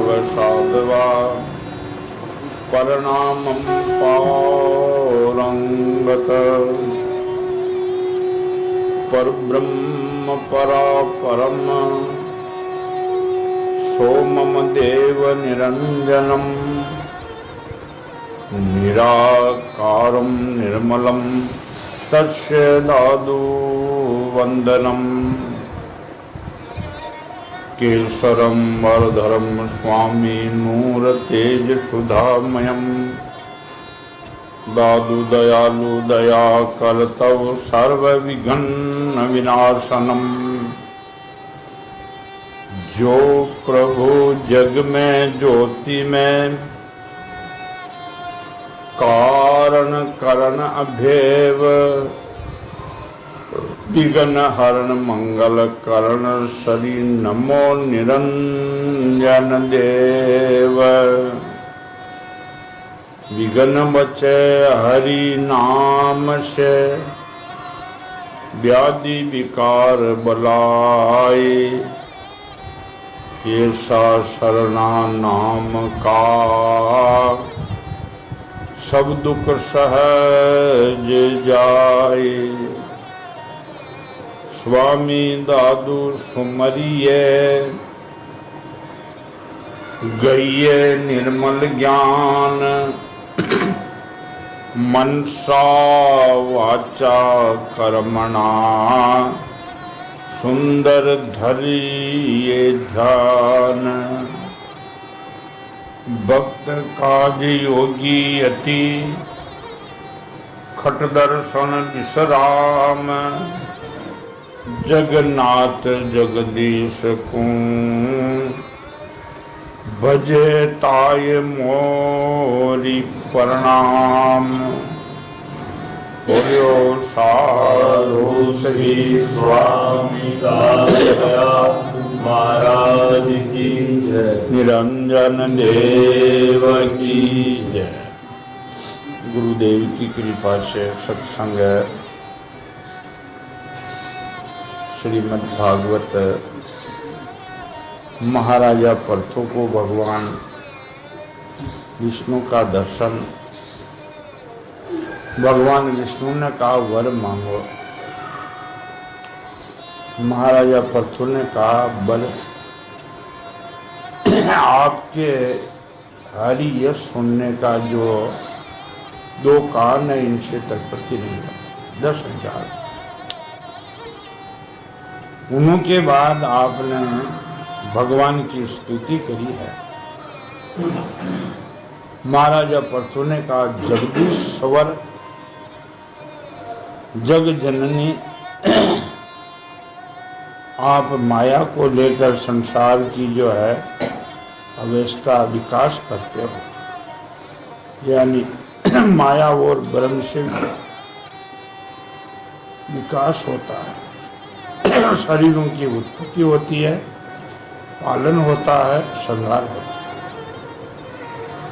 सर्वसाधवा परनामं पारंगत परब्रह्म परापरम सोमम देव निरंजनम निराकारं निर्मलं तस्य दादु वंदनम केसरं वरधरं स्वामी नूर तेज सुधामयम् दादु दयालु दया करतव सर्व विघ्न विनाशनम जो प्रभु जग में ज्योति में कारण करण अभेव विघ्न हरण मंगल करण श्री नमो निरंजन देव विघ्न बचे हरि नाम से व्याधि विकार बलाए ऐसा शरणा नाम का सब दुख सहज जाए स्वामी दादू सुमरिये गइये निर्मल ज्ञान मनसा वाचा कर्मणा सुंदर धरिये ध्यान भक्त काज योगी अति खट दर्शन विश्राम जगन्नाथ जगदीश को भजे ताय मोरी प्रणाम बोलो साधु श्री स्वामी महाराज की जय निरंजन देव की जय। गुरुदेव की कृपा से सत्संग श्रीमद् भागवत महाराजा पर्थो को भगवान विष्णु का दर्शन। भगवान विष्णु ने कहा वर मांगो। महाराजा पर्थो ने कहा बर आपके हरि यश सुनने का जो दो कान है इनसे तत्पति नहीं है 10,000। उनके बाद आपने भगवान की स्तुति करी है। महाराजा पर्थो ने कहा जगदीश्वर जग जननी आप माया को लेकर संसार की जो है अवस्था विकास करते हो, यानी माया और ब्रह्म से विकास होता है। शरीरों की उत्पत्ति होती है, पालन होता है, संहार होता है।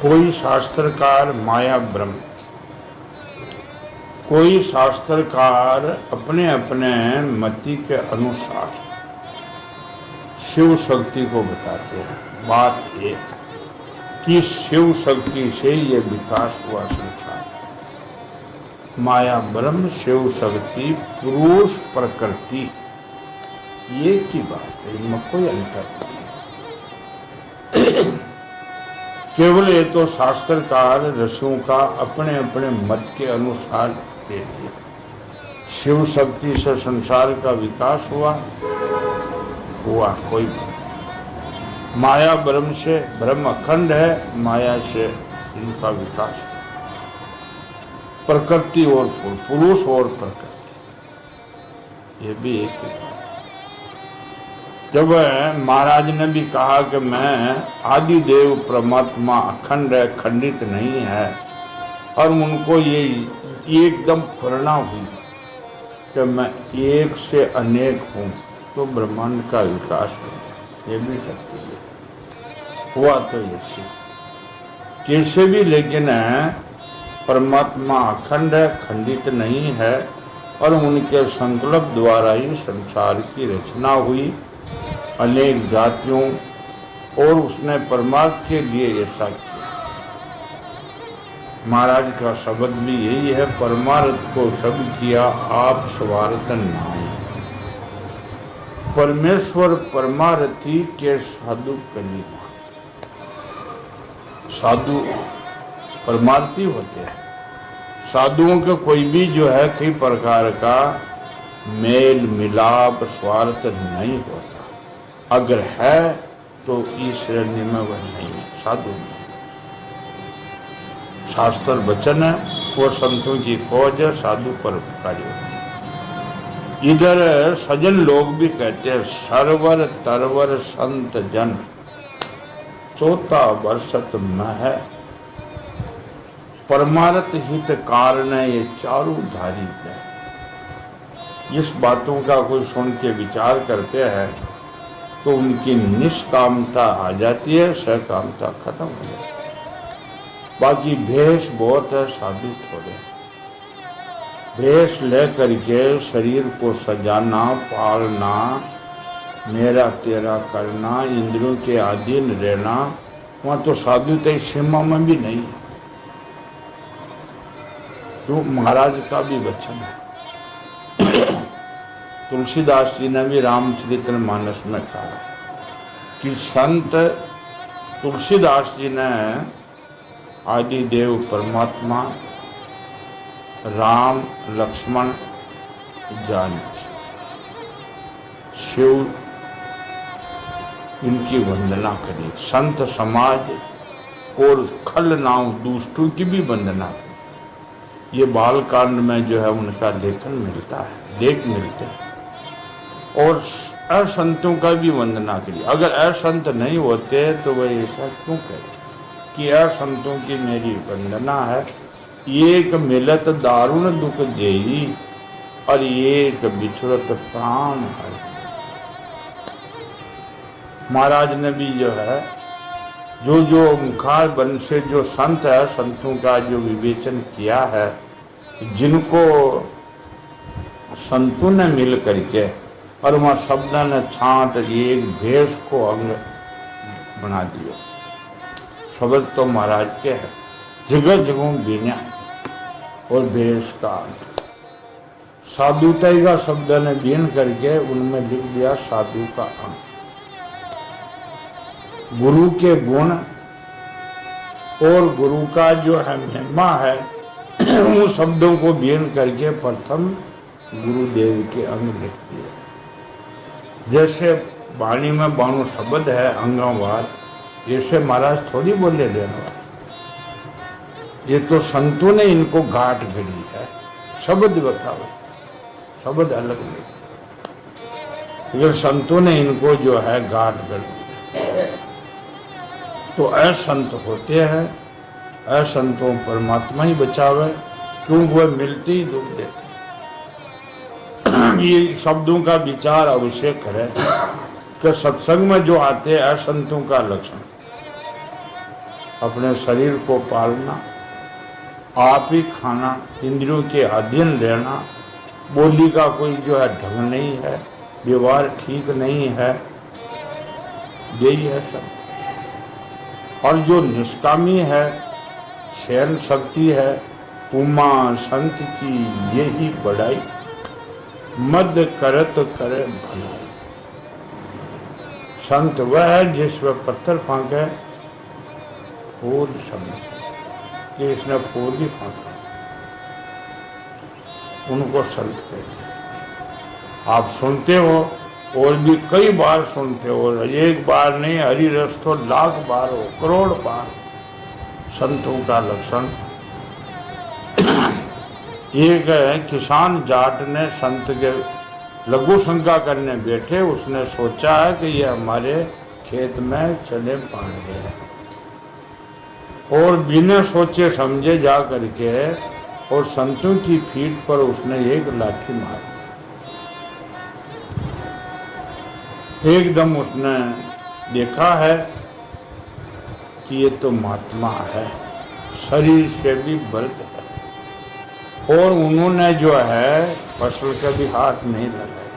कोई शास्त्रकार माया ब्रह्म, कोई शास्त्रकार अपने अपने मति के अनुसार शिव शक्ति को बताते हैं। बात एक कि शिव शक्ति से ये विकास हुआ संसार। माया ब्रह्म शिव शक्ति पुरुष प्रकृति ये की बात है, इनमें कोई अंतर नहीं। केवल ये तो शास्त्रकार ऋषियों का अपने अपने मत के अनुसार देते। शिव शक्ति से संसार का विकास हुआ कोई बात। माया ब्रह्म से, ब्रह्म अखंड है, माया से इनका विकास हुआ। प्रकृति और पुरुष और प्रकृति ये भी एक ही बात। जब महाराज ने भी कहा कि मैं आदि देव परमात्मा अखंड है, खंडित नहीं है, और उनको ये एकदम प्रेरणा हुई कि मैं एक से अनेक हूँ, तो ब्रह्मांड का विकास हुआ। ये भी सत्य है, हुआ तो ऐसे कैसे भी, लेकिन परमात्मा अखंड है, खंडित नहीं है, और उनके संकल्प द्वारा ही संसार की रचना हुई। अनेक जातियों और उसने परमार्थ के लिए ऐसा किया। महाराज का शब्द भी यही है, परमार्थ को सब किया आप स्वार्थ नाम। परमेश्वर परमारथी के साधु कलीमा। साधु परमार्थी होते हैं। साधुओं का कोई भी जो है कई प्रकार का मेल मिलाप स्वार्थ नहीं होता। अगर है तो इस श्रेणी में वह नहीं है, साधु नहीं। शास्त्र वचन है और संतों की खोज है, साधु परोपकारी होते हैं। इधर सज्जन लोग भी कहते हैं सरवर तरवर संत जन चौथा वर्षत मह परमार्थ हित कारण ये चारों धारी है। इस बातों का कोई सुन के विचार करते हैं तो उनकी निष्कामता आ जाती है, सकामता खत्म हो जाती है। बाकी भेष बहुत है, साधु थोड़े। भेष ले करके शरीर को सजाना पालना, मेरा तेरा करना, इंद्रियों के अधीन रहना, वहाँ तो साधु तो सीमा में भी नहीं है। तो महाराज का भी वचन है। तुलसीदास जी ने भी रामचरितमानस में कहा कि संत तुलसीदास जी ने आदि देव परमात्मा राम लक्ष्मण जानकी शिव इनकी वंदना करी। संत समाज और खल नाव दुष्टों की भी वंदना करी। ये बाल कांड में जो है उनका लेखन मिलता है, लेख मिलते हैं। और असंतों का भी वंदना करी। अगर असंत नहीं होते तो वह ऐसा क्यों कहे कि असंतों की मेरी वंदना है। एक मिलत दारुण दुख देई और एक बिछड़त प्राण है। महाराज ने भी जो है जो मुखार वन से जो संत है, संतों का जो विवेचन किया है, जिनको संतों ने मिल करके और वहाँ शब्द ने छांट एक भेष को अंग बना दिया। शब्द तो महाराज के है, जगह जगह बीना और भेष का अंग। साधुताई का शब्द ने बीन करके उनमें लिख दिया साधु का अंग। गुरु के गुण और गुरु का जो है महिमा है, उन शब्दों को बीन करके प्रथम गुरुदेव के अंग लिख दिए। जैसे वाणी में 92 शब्द है अंगवार, जैसे महाराज थोड़ी बोले लेना। ये तो संतों ने इनको घाट गढ़ी है। शब्द बताओ, शब्द अलग नहीं, लेकिन संतों ने इनको जो है घाट गढ़ी। तो असंत होते हैं, असंतों परमात्मा ही बचावे, क्योंकि वह मिलते ही दुख देते। ये शब्दों का विचार अवश्य करें कि सत्संग में जो आते हैं असंतों का लक्षण, अपने शरीर को पालना, आप ही खाना, इंद्रियों के अधीन रहना, बोली का कोई जो है ढंग नहीं है, व्यवहार ठीक नहीं है, यही है सब। और जो निष्कामी है, शयन शक्ति है, उमा संत की यही बड़ाई, मद करत करे भलाई। संत वह है जिसमें पत्थर फांके फूल समझ कि इसने फूल ही फांका, उनको संत कहते हैं। आप सुनते हो और भी कई बार सुनते हो, एक बार नहीं, हरि रस तो लाख बार हो, करोड़ बार। संतों का लक्षण एक है, किसान जाट ने संत के लघु शंका करने बैठे, उसने सोचा है कि ये हमारे खेत में चले पाएंगे, और बिना सोचे समझे जा करके और संतों की पीठ पर उसने एक लाठी मारी। एकदम उसने देखा है कि ये तो महात्मा है, शरीर से भी बलित है, और उन्होंने जो है फसल का भी हाथ नहीं लगाया।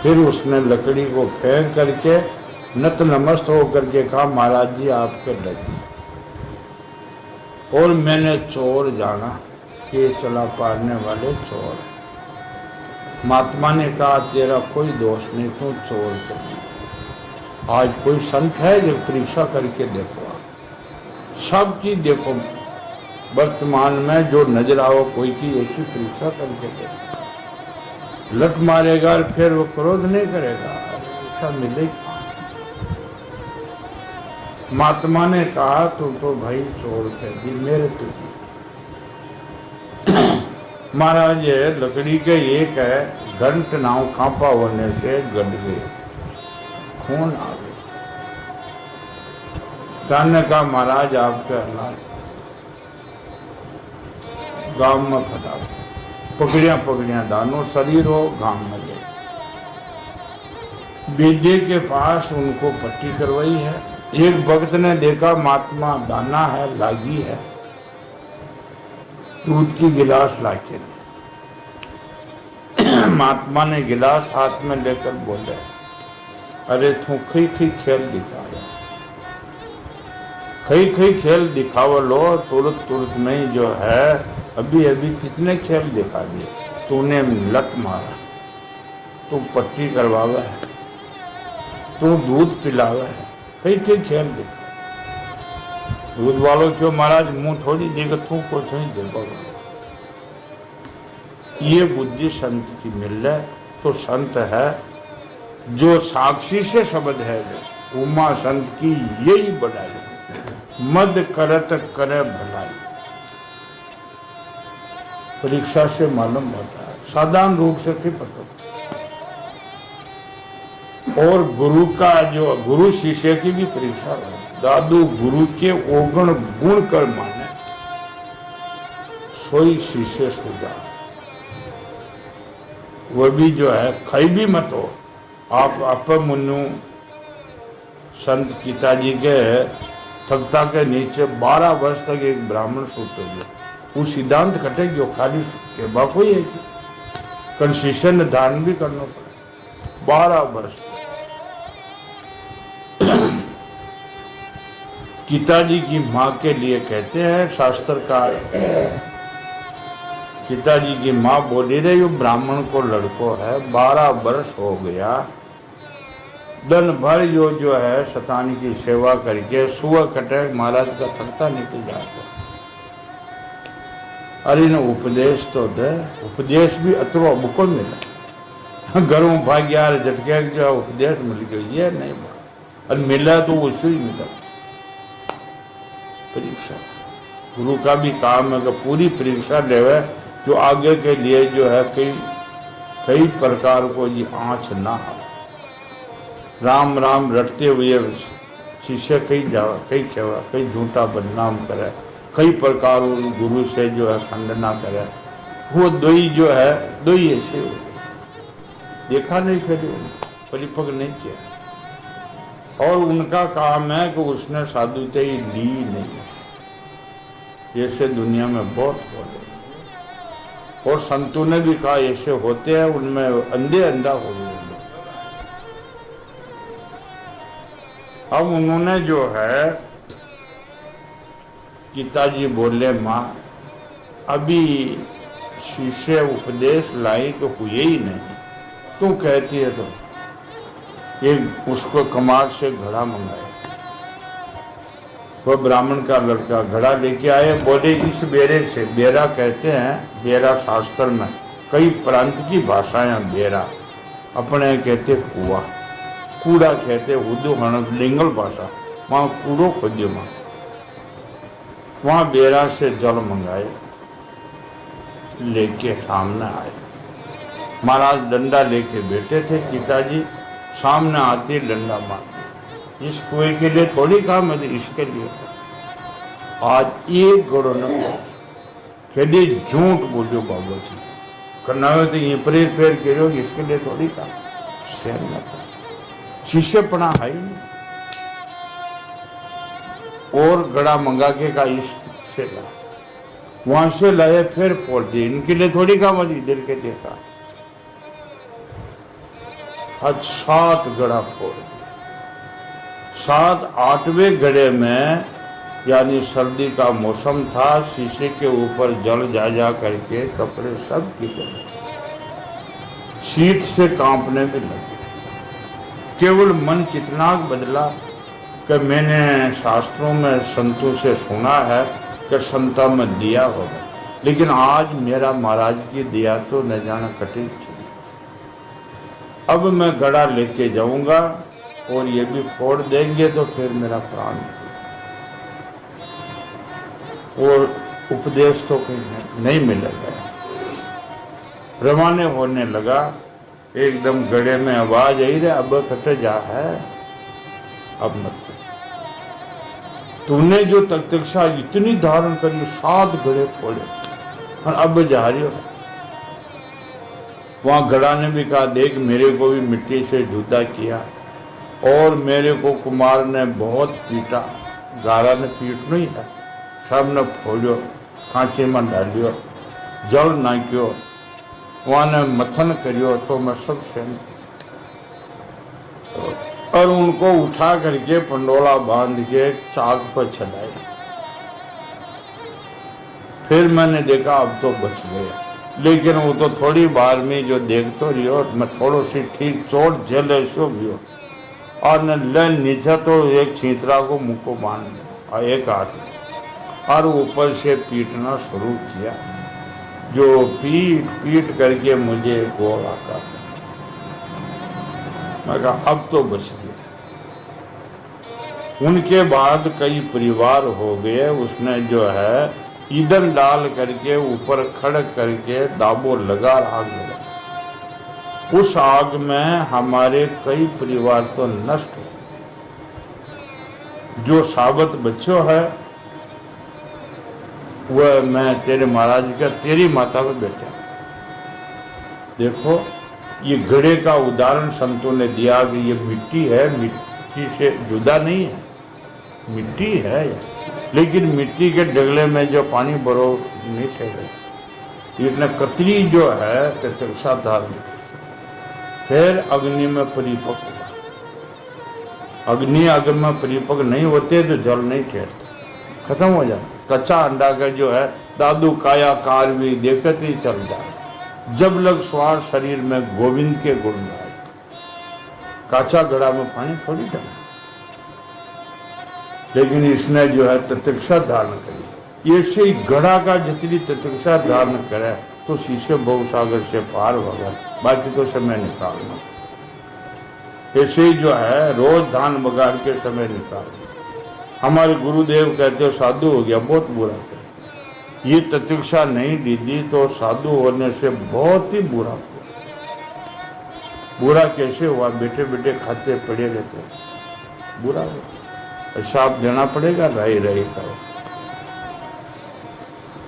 फिर उसने लकड़ी को फेंक करके नत नमस्त होकर के कहा महाराज जी आपके लगी। और मैंने चोर जाना कि चला पारने वाले चोर। महात्मा ने कहा तेरा कोई दोष नहीं, तू चोर कर। आज कोई संत है जो परीक्षा करके देखो, सब की देखो वर्तमान में जो नजर आओ कोई की ऐसी परीक्षा करके देखो। लट मारेगा और फिर वो क्रोध नहीं करेगा, ऐसा मिलेगा। महात्मा ने कहा तू तो भाई चोर कह दी मेरे तो। महाराज लकड़ी के एक है घंट नाव कांपा होने से गड़ गए, खून आ गए। ने कहा महाराज आपके अल्लाह गांव में फटा पकड़िया दानो शरीर हो गांव में गए। वैद्य के पास उनको पट्टी करवाई है। एक भक्त ने देखा महात्मा दाना है लागी है, दूध की गिलास लाके दी। महात्मा ने गिलास हाथ में लेकर बोले अरे तू खई खेल दिखाया, खई खेल दिखावा लो। तुरंत में ही जो है अभी कितने खेल दिखा दिए। तूने लट मारा, तू पट्टी करवावा है, तू दूध पिलावा है, कई खेल दिखा। दूध वालों क्यों महाराज मुंह थोड़ी देगा, तू को थोड़ी देगा। ये बुद्धि संत की मिल है तो संत है जो साक्षी से शब्द है। उमा संत की यही बढ़ाई, मद करत करे भलाई। परीक्षा से मालूम होता है, साधारण रूप से थी पता। और गुरु का जो गुरु शिष्य की भी परीक्षा है। दादू गुरु के ओगण गुण कर माने, सोई शिष्य सुजा। वह भी जो है खई भी मत हो। आप अपमुन्नु संत पिताजी के तख्ता के नीचे 12 वर्ष तक एक ब्राह्मण सूते गए। वो सिद्धांत कटेगी वो खाली के बाको ही है कि कंसेशन दान भी करना पड़े 12 वर्ष तक। पिताजी की माँ के लिए कहते हैं शास्त्रकार, पिताजी की माँ बोली रही वो ब्राह्मण को लड़को है 12 वर्ष हो गया, दिन भर यो जो है शतान की सेवा करके सुबह कटे महाराज का थकता निकल जाता। अरे ने उपदेश तो दे, उपदेश भी अतरो बुको मिला। घरों भाग्या झटके जो उपदेश मिल गया ये नहीं बात, और मिला तो उसे ही मिला। परीक्षा गुरु का भी काम है कि पूरी परीक्षा लेवे जो आगे के लिए जो है कई प्रकार को ये आँच ना हो। राम राम रटते हुए शिष्य कई जावा कई खेवा कई झूठा बदनाम करे, कई प्रकार गुरु से जो है खंडना करे। वो दो ही जो है दो ही ऐसे हो देखा नहीं, फिर परिपक्व नहीं किया। और उनका काम है कि उसने साधुते ही ली नहीं। ऐसे दुनिया में बहुत बोले और संतों ने भी कहा ऐसे होते हैं, उनमें अंधे अंधा हो गए। अब उन्होंने जो है पिताजी बोले माँ अभी शिष्य उपदेश लायक हुए ही नहीं, तू कहती है तो एक उसको कमार से घड़ा मंगाया। वह ब्राह्मण का लड़का घड़ा लेके आए, बोले इस बेरे से, बेरा कहते हैं, बेरा शास्त्र में कई प्रांत की भाषाएं बेरा, अपने कहते कुआ, कूड़ा कहते उर्दू लिंगल भाषा, वहाँ कूड़ो खोदियो माँ। वहाँ बेरा से जल मंगाए, लेके सामने आए। महाराज डंडा लेके बैठे थे, पिताजी सामने आते डंडा मारते। इस कुएं के लिए थोड़ी काम है, इसके लिए। आज एक गड़ो न कदे झूठ बोलो बाबा जी करना हो तो ये प्रेर फेर करो, इसके लिए थोड़ी काम शेर न कर। शिष्यपना है ही नहीं। और गड़ा मंगा के का इससे ला, वहां से लाए फिर फोड़ दिए, इनके लिए थोड़ी काम है। इधर के देखा आज 7 गड़ा फोड़ दिए। साथ 8वें घड़े में यानी सर्दी का मौसम था, शीशे के ऊपर जल जा जा करके कपड़े सब की गए, शीत से कांपने भी लगे। केवल मन कितना बदला कि मैंने शास्त्रों में संतों से सुना है कि संता में दिया होगा, लेकिन आज मेरा महाराज की दिया तो न जाना कटी थी। अब मैं घड़ा लेके जाऊंगा और ये भी फोड़ देंगे तो फिर मेरा प्राण, और उपदेश तो कहीं नहीं मिलेगा। रवाने होने लगा, एकदम गड़े में आवाज आई रे अब कटे जा है, अब मत। तूने जो तक्षशिला इतनी धारण करी, 7 घड़े फोड़े और अब जा रही हो। वहां घड़ा ने भी कहा देख मेरे को भी मिट्टी से जुदा किया और मेरे को कुमार ने बहुत पीटा, गारा ने पीटना ही है, सब ने फोड़ो, खांची में डालियो, जल नाख्यो, वहां ने मथन करियो तो मैं सब सहन, और उनको उठा करके पंडोला बांध के चाक पर चढ़ाए। फिर मैंने देखा अब तो बच गए, लेकिन वो तो थोड़ी बार में जो देख तो रही मैं थोड़ो सी ठीक चोट झेले सो भी हो, और न ले नीचे तो एक छींतरा को मुंह को बांध दिया और एक हाथ, और ऊपर से पीटना शुरू किया, जो पीट पीट करके मुझे गोल आता। मैं कहा अब तो बच गया। उनके बाद कई परिवार हो गए, उसने जो है ईंधन डाल करके ऊपर खड़ करके दाबो लगा, आग लगा। उस आग में हमारे कई परिवार तो नष्ट हो। जो साबत बच्चों है वह मैं तेरे महाराज का तेरी माता में बैठा। देखो ये घड़े का उदाहरण संतों ने दिया कि ये मिट्टी है, मिट्टी से जुदा नहीं है, मिट्टी है, लेकिन मिट्टी के डगले में जो पानी भरो नहीं ठहरे। इतने कतरी जो है तक्षशिला धारण, फिर अग्नि में परिपक्व हुआ। अग्नि अगर में परिपक्व नहीं होते तो जल नहीं ठहरते, खत्म हो जाते। कच्चा अंडा का जो है दादू काया कार भी देखते ही चल जाए, जब लग श्वास शरीर में गोविंद के गुण गाए। काचा घड़ा में पानी थोड़ी डाला, लेकिन इसने जो है तक्षशिला धारण करी। ऐसे ही घड़ा का जितनी तक्षशिला धारण करे तो शीशे भवसागर से पार होगा, बाकी तो समय निकालना। ऐसे ही जो है रोज धान बगाड़ के समय निकालना। हमारे गुरुदेव कहते हो साधु हो गया बहुत बुरा है, ये तक्षशिला नहीं दीदी तो साधु होने से बहुत ही बुरा हुआ। बुरा कैसे हुआ? बैठे बैठे खाते पड़े रहते, बुरा हुआ, शाप देना पड़ेगा, रही रही करो।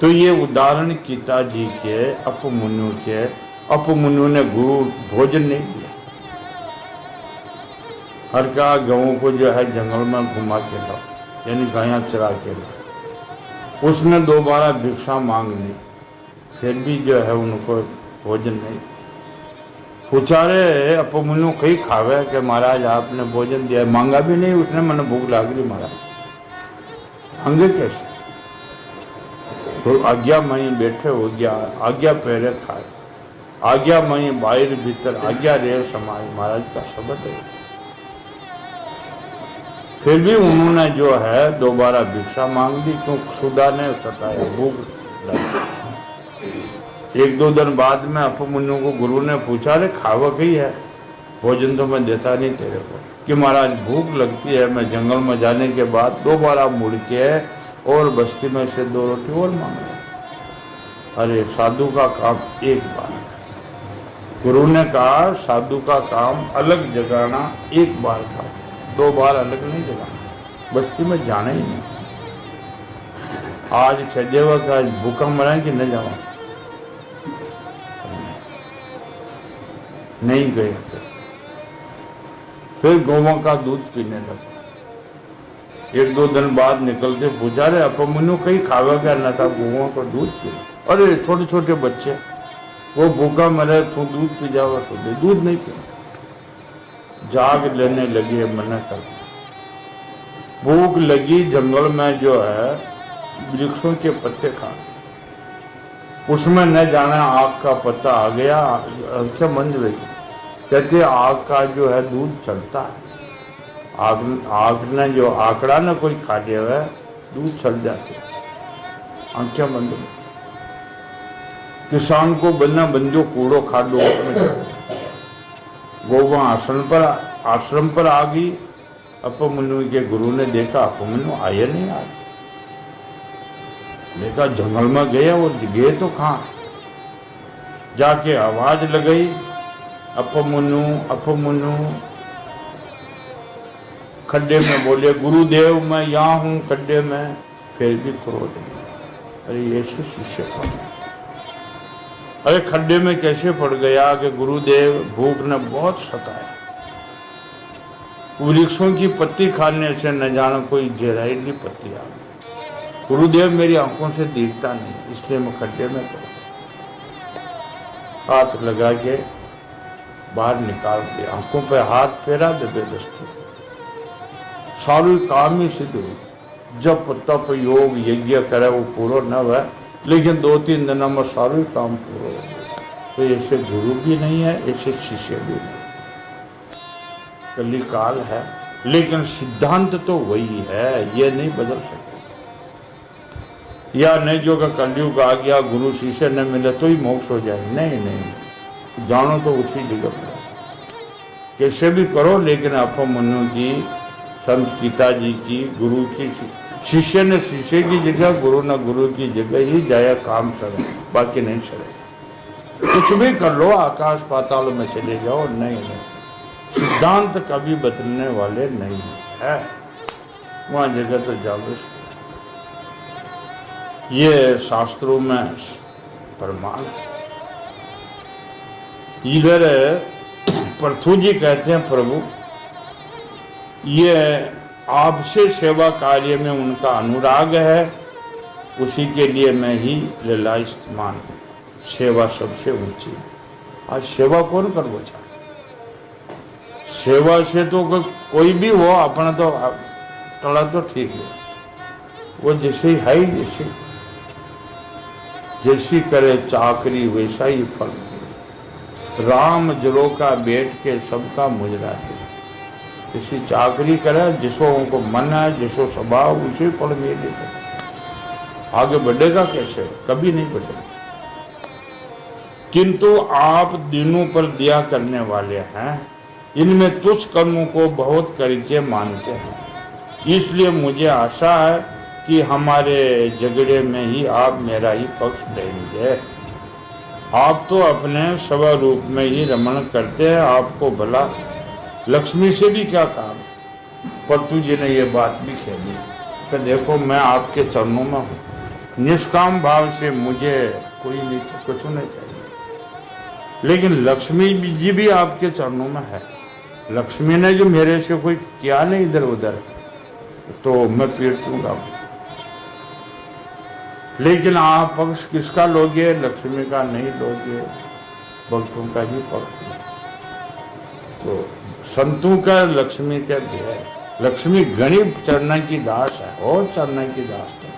तो ये उदाहरण गीता जी के अपमुनु के, अपमुनु ने गुरु भोजन नहीं दिया, हर का गऊ को जो है जंगल में घुमा के लाओ, यानी गायां चरा के लाओ। उसने दोबारा भिक्षा मांग ली, फिर भी जो है उनको भोजन नहीं। पूछा रे अपमुनु कहीं खावे कि महाराज आपने भोजन दिया, मांगा भी नहीं उसने, मैंने भूख लाग रही महाराज, मांगे कैसे? तो आज्ञा मई बैठे हो गया, आज्ञा पहरे खाए, आज्ञा मई बाहर भीतर, आज्ञा रे समाई, महाराज का शब्द है। फिर भी उन्होंने जो है दोबारा भिक्षा मांग दी, क्योंकि सुधा ने सताया, भूख लगी। 1-2 दिन बाद में अपमुनु को गुरु ने पूछा रे खावा कहीं है, भोजन तो मैं देता नहीं तेरे को, कि महाराज भूख लगती है। मैं जंगल में जाने के बाद दोबारा मुड़ के और बस्ती में से 2 रोटी और मांगा। अरे साधु का काम एक बार, गुरु ने कहा साधु का काम अलग जगाना एक बार था, 2 बार अलग नहीं जगाना, बस्ती में जाना ही नहीं। आज सदैव का भूखा मरा कि न जावा, नहीं गए। फिर गौवा का दूध पीने लगा। 1-2 दिन बाद निकलते पूछा रे अपमुनु कहीं खावा क्या न था, गौवा का दूध पी। अरे छोटे छोटे बच्चे वो भूखा मरे, तू दूध पी जावा तो दे, दूध नहीं पी। जाग लेने लगी है, मना कर। भूख लगी, जंगल में जो है वृक्षों के पत्ते खा, उसमें न जाने आग का पत्ता आ गया, आंखें बंद रही। कहते आग का जो है दूध चलता है, आग ने जो आंकड़ा न कोई खा लिया है, दूध चल जाते, आंखें बंद रही। किसान को बना बंजो कूड़ो खाडो गोवा आश्रम पर आ गई। अपमन्यु के गुरु ने देखा, अपमन्यु आया नहीं, आज देखा जंगल में गया, वो गए तो कहाँ, जाके आवाज लगाई, अपमन्यु अपमन्यु। खड्डे में बोले, गुरुदेव मैं यहाँ हूँ खड्डे में, फिर भी क्रोध नहीं। अरे यीशु शिष्य का, अरे खड्डे में कैसे पड़ गया कि गुरुदेव भूख ने बहुत सताया, वृक्षों की पत्ती खाने से न जाना कोई जहरीली पत्ती आ गई। गुरुदेव मेरी आंखों से दिखता नहीं, इसलिए मैं खड्डे में पड़ गया। हाथ लगा के बाहर निकाल दिया, आंखों पे हाथ फेरा, जबरदस्ती सारू काम ही सिद्ध हुई। जब तप योग यज्ञ करे वो पूरा न हुआ, लेकिन 2-3 दिनों में सारे काम पूरा हो गए। तो ऐसे गुरु भी नहीं है, ऐसे शिष्य भी नहीं। कली काल है, लेकिन सिद्धांत तो वही है, ये नहीं बदल सकते। या नहीं जो का कलयुग आ गया, गुरु शिष्य न मिले तो ही मोक्ष हो जाए, नहीं नहीं, जानो तो उसी जगह पर कैसे भी करो, लेकिन अपमन्यु की, संत पिताजी की, गुरु की, शिष्य ने शिष्य की जगह, गुरु ने गुरु की जगह ही जाया काम सरे, बाकी नहीं सरे। कुछ भी कर लो, आकाश पाताल में चले जाओ, नहीं नहीं, सिद्धांत कभी बदलने वाले नहीं है, वहां जगह तो जाओगे। ये शास्त्रों में प्रमाण। इधर पृथु जी कहते हैं, प्रभु ये आपसे सेवा कार्य में उनका अनुराग है, उसी के लिए मैं ही लीला इस्तेमाल, सेवा सबसे ऊंची। आज सेवा कौन कर वो चाहे, सेवा से तो कोई भी हो, अपना तो टला तो ठीक है, वो जैसे है ही, जैसी करे चाकरी वैसा ही फल। राम जरो का बैठ के सबका मुजरा है, किसी चाकरी करे, जिसको उनको मन है, जिसको स्वभाव, उसी फल मिलेगा। आगे बढ़ेगा कैसे, कभी नहीं बढ़ेगा। किंतु आप दिनों पर दिया करने वाले हैं, इनमें तुच्छ कर्मों को बहुत करके मानते हैं, इसलिए मुझे आशा है कि हमारे झगड़े में ही आप मेरा ही पक्ष लेंगे। आप तो अपने स्वरूप में ही रमण करते हैं, आपको भला लक्ष्मी से भी क्या काम। पृथु जी ने ये बात भी कह दी कि देखो मैं आपके चरणों में हूँ, निष्काम भाव से मुझे कोई नहीं, कुछ नहीं चाहिए, लेकिन लक्ष्मी जी भी आपके चरणों में है। लक्ष्मी ने जो मेरे से कोई किया नहीं इधर उधर, तो मैं पीट दूंगा, लेकिन आप पक्ष किसका लोगे, लक्ष्मी का नहीं लोगे, भक्तों का ही पक्ष। तो संतों का लक्ष्मी क्या है, लक्ष्मी गणित चरण की दास है, और चरण की दास है,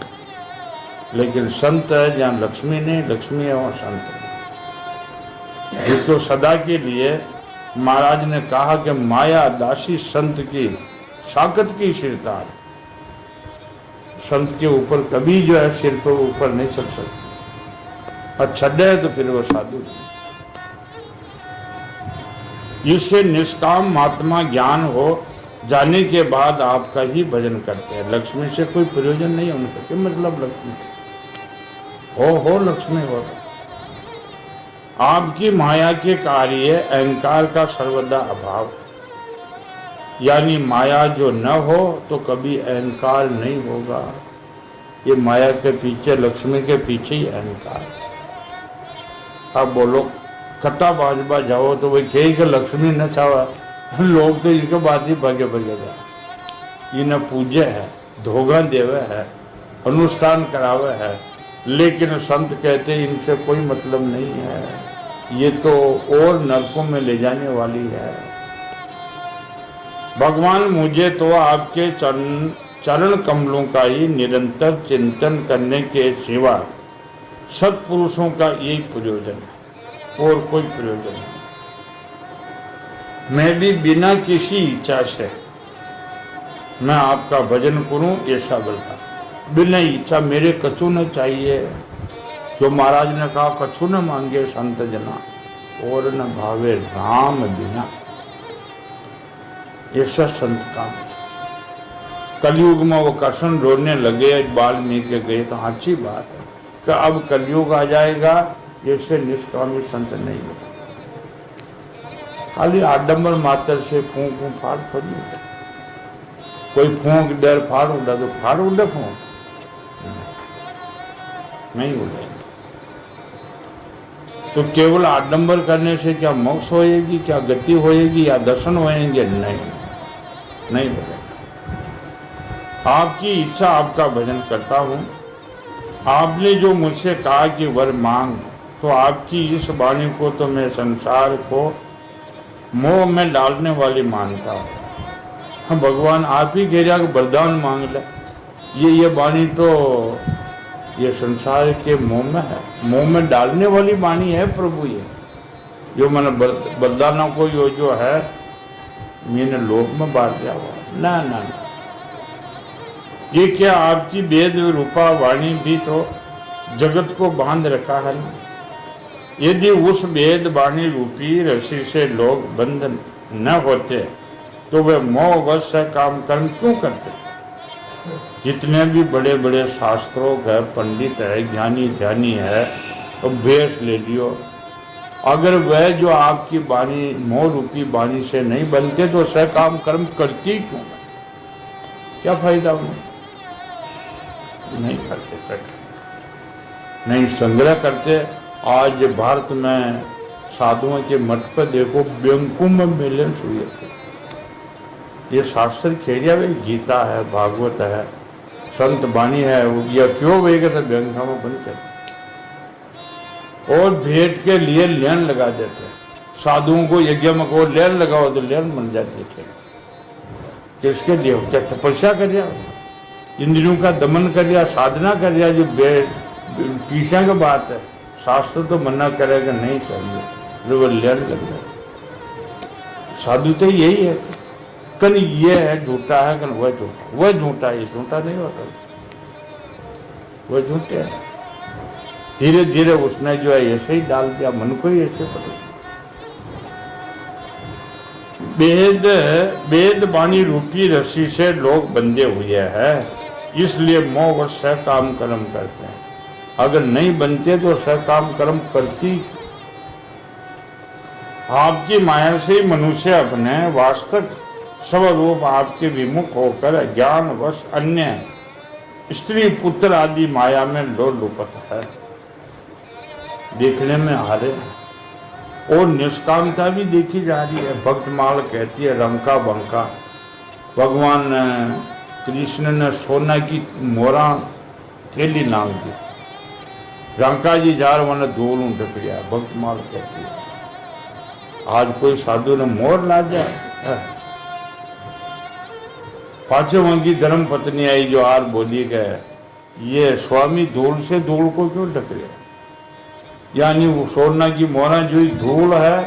लेकिन संत है जहाँ लक्ष्मी नहीं, लक्ष्मी है वहाँ संत है। ये तो सदा के लिए महाराज ने कहा कि माया दासी संत की साकत की सिरतार, संत के ऊपर कभी जो है सिर पर ऊपर नहीं चल सकती, और छड़े तो फिर वो साधु। इससे निष्काम महात्मा ज्ञान हो जाने के बाद आपका ही भजन करते हैं। लक्ष्मी से कोई प्रयोजन नहीं है उनका, क्या मतलब लक्ष्मी से हो लक्ष्मी हो। आपकी माया के कार्य अहंकार का सर्वदा अभाव, यानी माया जो न हो तो कभी अहंकार नहीं होगा। ये माया के पीछे, लक्ष्मी के पीछे ही अहंकार। अब बोलो कथा बाजबा जाओ तो वही कही कि लक्ष्मी न चावा, लोग तो इनके बात ही भागे भागे जाए। इन्हें पूजे है, धोगा देवे है, अनुष्ठान करावे है, लेकिन संत कहते इनसे कोई मतलब नहीं है, ये तो और नरकों में ले जाने वाली है। भगवान मुझे तो आपके चरण चरण कमलों का ही निरंतर चिंतन करने के सिवा सत्पुरुषों का यही प्रयोजन है, और कोई प्रयोजन नहीं। मैं भी बिना किसी इच्छा से मैं आपका भजन करूं, ऐसा बोलता, बिना इच्छा मेरे कछु न चाहिए। जो महाराज ने कहा, कछु न मांगे संत जना, और न भावे राम बिना, ऐसा संत काम। कलयुग में वो कृष्ण रोने लगे, वाल्मीकि गए, तो अच्छी बात है कि अब कलयुग आ जाएगा, जैसे निष्कामी संत नहीं होगा। खाली आडंबर मात्र से फूंक फाड़ थोड़ी होता, कोई फूंक देर फाड़ उड़ा तो फाड़ उड़े, फूंक नहीं उड़े। तो केवल आडंबर करने से क्या मोक्ष होएगी, क्या गति होएगी, या दर्शन होएंगे? नहीं होगा। आपकी इच्छा, आपका भजन करता हूं। आपने जो मुझसे कहा कि वर मांग, तो आपकी इस वाणी को तो मैं संसार को मोह में डालने वाली मानता हूं। हम भगवान आप ही कह रहा कि वरदान मांग ले, ये वाणी तो ये संसार के मोह में है, मोह में डालने वाली वाणी है प्रभु। ये जो मैंने वरदानों को जो है मैंने लोक में बांट दिया हुआ, ना ना ना, ये क्या आपकी वेद रूपा वाणी भी तो जगत को बांध रखा है ना। यदि उस वेद वाणी रूपी रस्सी से लोग बंधन न होते तो वे मोहवश से काम कर्म क्यों करते? जितने भी बड़े बड़े शास्त्रों है, पंडित है, ज्ञानी ध्यानी है, तो भेष ले लियो, अगर वह जो आपकी वाणी मोह रूपी वाणी से नहीं बनते तो सह काम कर्म करती क्यों? क्या फायदा उन्हें? नहीं करते, नहीं संग्रह करते। आज भारत में साधुओं के मठ पर देखो, बैंकों में बैलेंस हुए थे। ये शास्त्र खेरिया वे गीता है, भागवत है, संत वाणी है, या क्यों वे कहते बैंकों में बंद कर, और भेंट के लिए लेन लगा देते। साधुओं को यज्ञ में को लेन लगाओ तो लेन बन जाती है। किसके लिए? क्या तपस्या कर रहा, इंद्रियों का दमन कर रहा, साधना कर रहा, जो पीछा की बात है। शास्त्र तो मना करेगा नहीं चाहिए, जो वो लेन लग जाए। साधु तो यही है, कल ये है झूठा है, कल वह झूठा, वह झूठा है, झूठा नहीं होता, वह झूठे है। धीरे धीरे उसने जो है ऐसे ही डाल दिया, मन को ही ऐसे पकड़। वेद वाणी रूपी रस्सी से लोग बंधे हुए हैं, इसलिए मोहवश से काम कर्म करते हैं। अगर नहीं बनते तो सह काम कर्म करती। आपकी माया से ही मनुष्य अपने वास्तविक स्वरूप आपके विमुख होकर ज्ञानवश अन्य स्त्री पुत्र आदि माया में लोलुपत है, देखने में आ रहे हैं। और निष्कामता भी देखी जा रही है। भक्तमाल कहती है रंका बंका, भगवान कृष्ण ने सोना की मोरा थैली नांग दी, रंका जी जार वन धूल ढकरिया, भक्तमाल कहती है। आज कोई साधु ने मोर ला जाए, पांचों की धर्म पत्नी आई जो आर बोली गए, ये स्वामी धूल से धूल को क्यों ढक रहे? यानी वो सोना की मोहरा जो धूल है,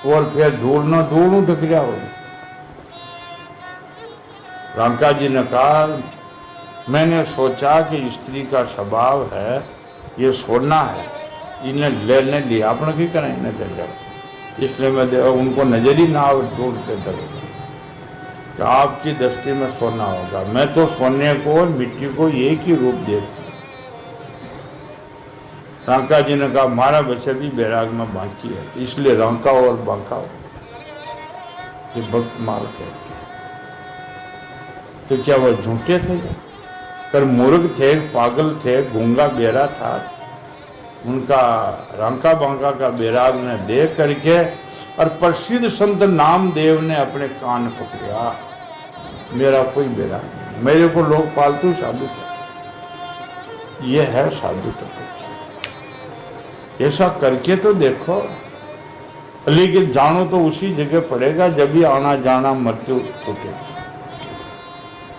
और फिर धूल न धूल ढक रहा हो। रंका जी ने कहा, मैंने सोचा कि स्त्री का स्वभाव है ये सोना है, इन्हें लेने लिया, अपने की करें इन्हें ले जाए, इसलिए मैं उनको नजर ही ना हो दूर से डरे कि आपकी दृष्टि में सोना होगा। मैं तो सोने को और मिट्टी को एक ही रूप देखती। रंका जी ने कहा हमारा बच्चा भी बैराग में बाकी है, इसलिए रंका और बांका हो, ये भक्त माल कहते हैं। तो क्या वह झूठे थे? कर मूर्ख थे, पागल थे, गूंगा बेरा था। उनका रंका बांका का बैराग ने देख करके और प्रसिद्ध संत नामदेव ने अपने कान पकड़ा, मेरा कोई बैराग नहीं, मेरे को लोग पालतू साधु कहते, ये है साधु तत्व। ऐसा करके तो देखो, लेकिन जानो तो उसी जगह पड़ेगा जब भी आना जाना मृत्यु छूटेगी।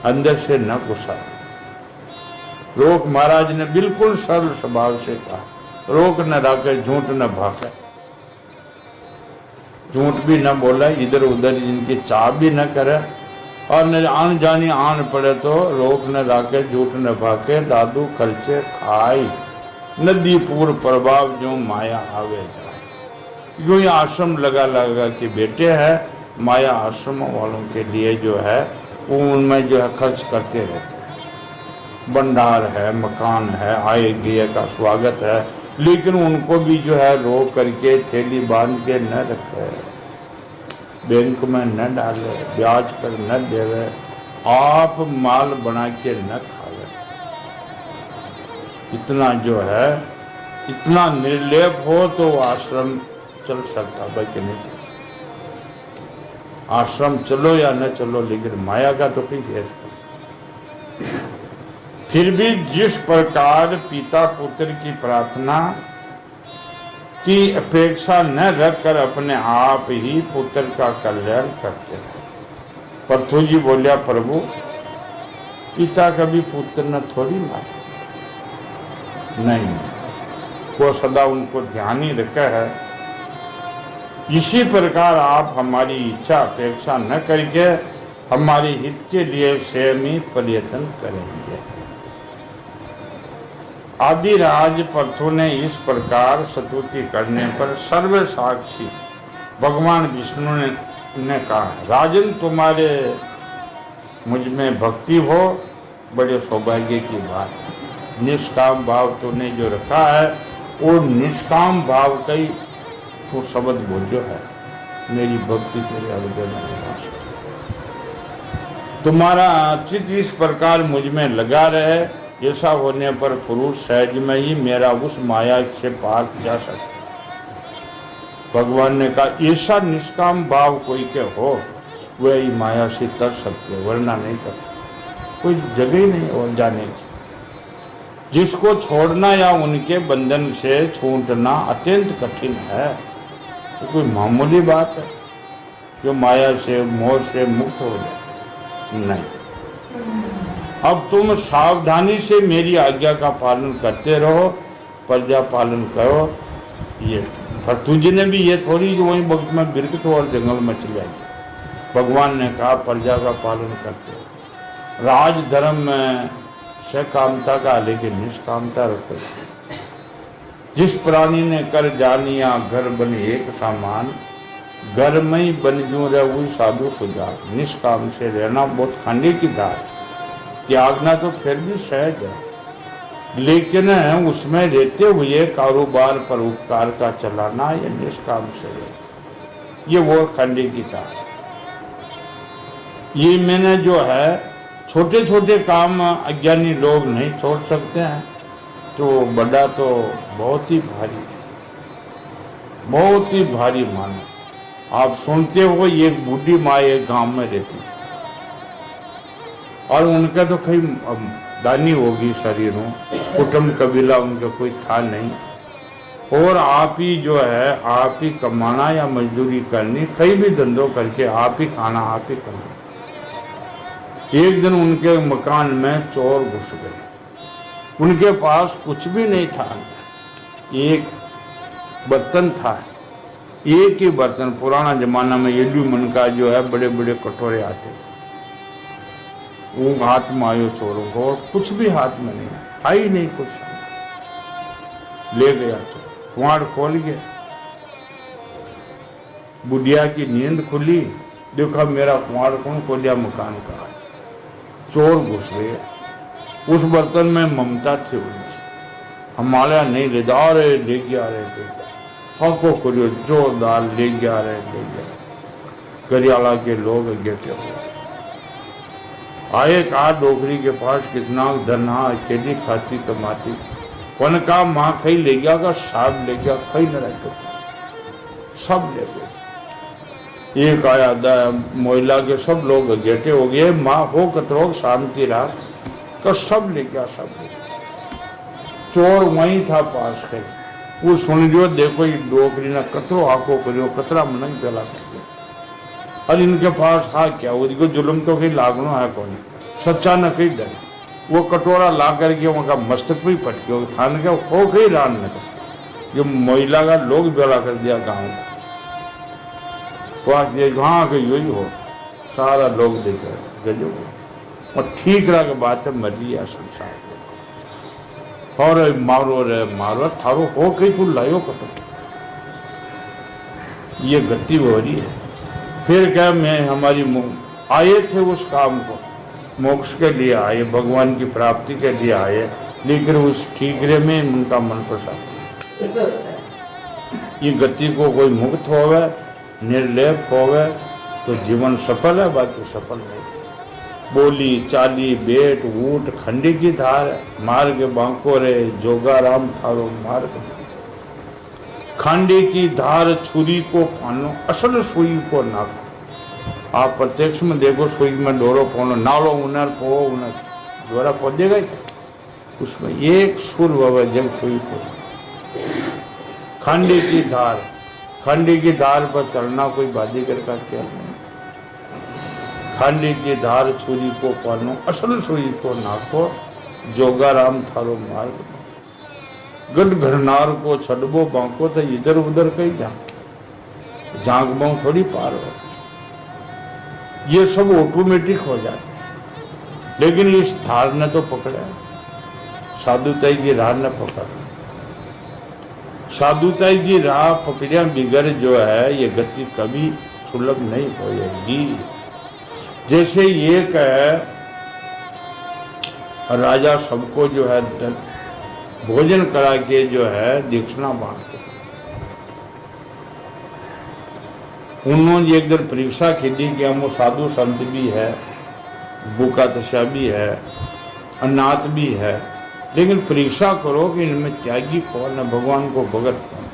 अंदर से न गुस्सा। रोक महाराज ने बिल्कुल सरल स्वभाव से कहा, रोक न राके झूठ न भाके। झूठ भी न बोला, इधर उधर इनकी चाह भी न करे, और न आन जानी आन पड़े तो रोक न राके झूठ न भाके। दादू खर्चे खाई नदी पूर प्रभाव जो माया आवे जाए। यूं ही आश्रम लगा लगा के बेटे हैं, माया आश्रम वालों के लिए जो है वो उनमें जो है खर्च करते रहते हैं। भंडार है, मकान है, आए गए का स्वागत है, लेकिन उनको भी जो है रोक करके थैली बांध के न रखे, बैंक में न डाले, ब्याज पर न देवे, आप माल बना के न खावे। इतना जो है, इतना निर्लेप हो तो आश्रम चल सकता, बाकी नहीं। आश्रम चलो या न चलो, लेकिन माया का तो कोई भेद नहीं। फिर भी जिस प्रकार पिता पुत्र की प्रार्थना की अपेक्षा न रखकर अपने आप ही पुत्र का कल्याण करते हैं। पर्थू जी बोलिया, प्रभु पिता कभी पुत्र न थोड़ी मारे, नहीं, वो सदा उनको ध्यान ही रखा है। इसी प्रकार आप हमारी इच्छा अपेक्षा न करके हमारे हित के लिए स्वयं ही प्रयत्न करेंगे। आदिराज पर्थु ने इस प्रकार स्तुति करने पर सर्व साक्षी भगवान विष्णु ने कहा, राजन तुम्हारे मुझ में भक्ति हो, बड़े सौभाग्य की बात है। निष्काम भाव तूने जो रखा है वो निष्काम भाव का ही तो शब्द बोलो है, मेरी भक्ति तेरे हृदय में निवास करे। तुम्हारा चित्त इस प्रकार मुझ में लगा रहे, ऐसा होने पर पुरुष सहज में ही मेरा उस माया से पार जा सकता। भगवान ने कहा, ऐसा निष्काम भाव कोई के हो वही माया से कर सकते, वरना नहीं कर सकते। कोई जगह ही नहीं और जाने की। जिसको छोड़ना या उनके बंधन से छूटना अत्यंत कठिन है, तो कोई मामूली बात है जो माया से मोह से मुक्त हो जाए, नहीं। अब तुम सावधानी से मेरी आज्ञा का पालन करते रहो, प्रजा पालन करो। ये पर्थु जी ने भी ये थोड़ी जो वही वक्त में बिरकत और जंगल में चले जाएगी। भगवान ने कहा प्रजा का पालन करते हो, राज धर्म में सकामता का, लेकिन निष्कामता रखो। जिस प्राणी ने कर जानिया घर बन एक सामान, घर में ही बन जू रहे साधु सुजान। निष्काम से रहना बहुत खाने की धार, त्यागना तो फिर भी सहज है, लेकिन उसमें रहते हुए कारोबार पर उपकार का चलाना ये निष्काम से रहते, ये वो खंडे की धार। ये मैंने जो है छोटे छोटे काम अज्ञानी लोग नहीं छोड़ सकते हैं, तो बड़ा तो बहुत ही भारी मानो। आप सुनते हो एक बूढ़ी माँ एक गांव में रहती थी, और उनका तो कहीं दानी होगी शरीरों, कुटुंब कबीला उनका कोई था नहीं, और आप ही जो है आप ही कमाना या मजदूरी करनी, कहीं भी धंधों करके आप ही खाना, आप ही करना। एक दिन उनके मकान में चोर घुस गए, उनके पास कुछ भी नहीं था, एक बर्तन था, एक ही बर्तन। पुराना जमाना में एल्यूमिनियम का जो है बड़े बड़े कटोरे आते थे, वो हाथ में आयो चोरों को, और कुछ भी हाथ में नहीं आई, नहीं कुछ, ले गया चोर। कुआड़ खोल गया, बुढ़िया की नींद खुली, देखा मेरा कुआड़ कौन खोलिया, मकान का। चोर घुस गए, उस बर्तन में ममता थी उनकी, हमारा नहीं ले जा रहे, ले गया रहे, हको करियो जोरदार ले गया रहे। गरियाला के लोग गेटे हुए आए, कहा डोकरी के पास कितना धना, अकेली खाती कमाती। वन का माँ खई ले गया, का साहब ले गया, खई न रहे, सब ले गए। एक आया मोहल्ला के सब लोग गेटे हो गए, माँ हो कतरोग शांति रहा, का सब ले गया, सब ले गया। चोर वहीं था पास के, वो सुन लियो, देखो ये डोकरी ने कतरो आको करियो, कतरा मन पहला कर, और इनके पास हा क्या, उसको जुल्म तो कहीं लागनो है कौन, सच्चा न कही डर। वो कटोरा ला करके वहाँ मस्तक पे पटके थान के हो गई रान में जो महिला का लोग बेड़ा कर दिया गाँव को देख हाँ कि यही हो सारा लोग देख गजो और ठीक रहा के बात है मर लिया संसार और मारो थारो हो कहीं तू लायो कटो ये गति हो रही है। फिर क्या मैं हमारी आए थे उस काम को मोक्ष के लिए आए भगवान की प्राप्ति के लिए आए लेकिन उस ठीकरे में उनका मन प्रसाद ये गति को कोई मुक्त होवे निर्लेप होवे तो जीवन सफल है बाकी सफल नहीं। बोली चाली बेट ऊट खंडी की धार मार्ग बांको रे जोगाराम थारो मार्ग खांडी की धार छुरी को फानो असल सुई को नाको। आप प्रत्यक्ष में देखो सुई में डोरो फोनो नालो उनर पो उनर द्वारा पौधेगा उसमें एक सुर बाबा जब सुई को खांडी की धार पर चलना कोई बाजीगर का क्या नहीं। खांडी की धार छुरी को पानो असल सुई को नाको जोगाराम थारो मार्ग गढ़ घरनार को छड़बो बांको तो इधर उधर कहीं झांक बाऊ थोड़ी पार हो ये सब ऑटोमेटिक हो जाता लेकिन इस धार ने तो पकड़ा साधुताई की राह ने पकड़ा साधुताई की राह पकड़िया बिगड़ जो है ये गति कभी सुलभ नहीं होगी। जैसे एक राजा सबको जो है भोजन करा के जो है दीक्षिणा बांटते उन्होंने एक दिन परीक्षा खेली कि हम वो साधु संत भी है भूखा तशा भी है अनाथ भी है लेकिन परीक्षा करो कि इनमें त्यागी कौन है भगवान को भगत कौन।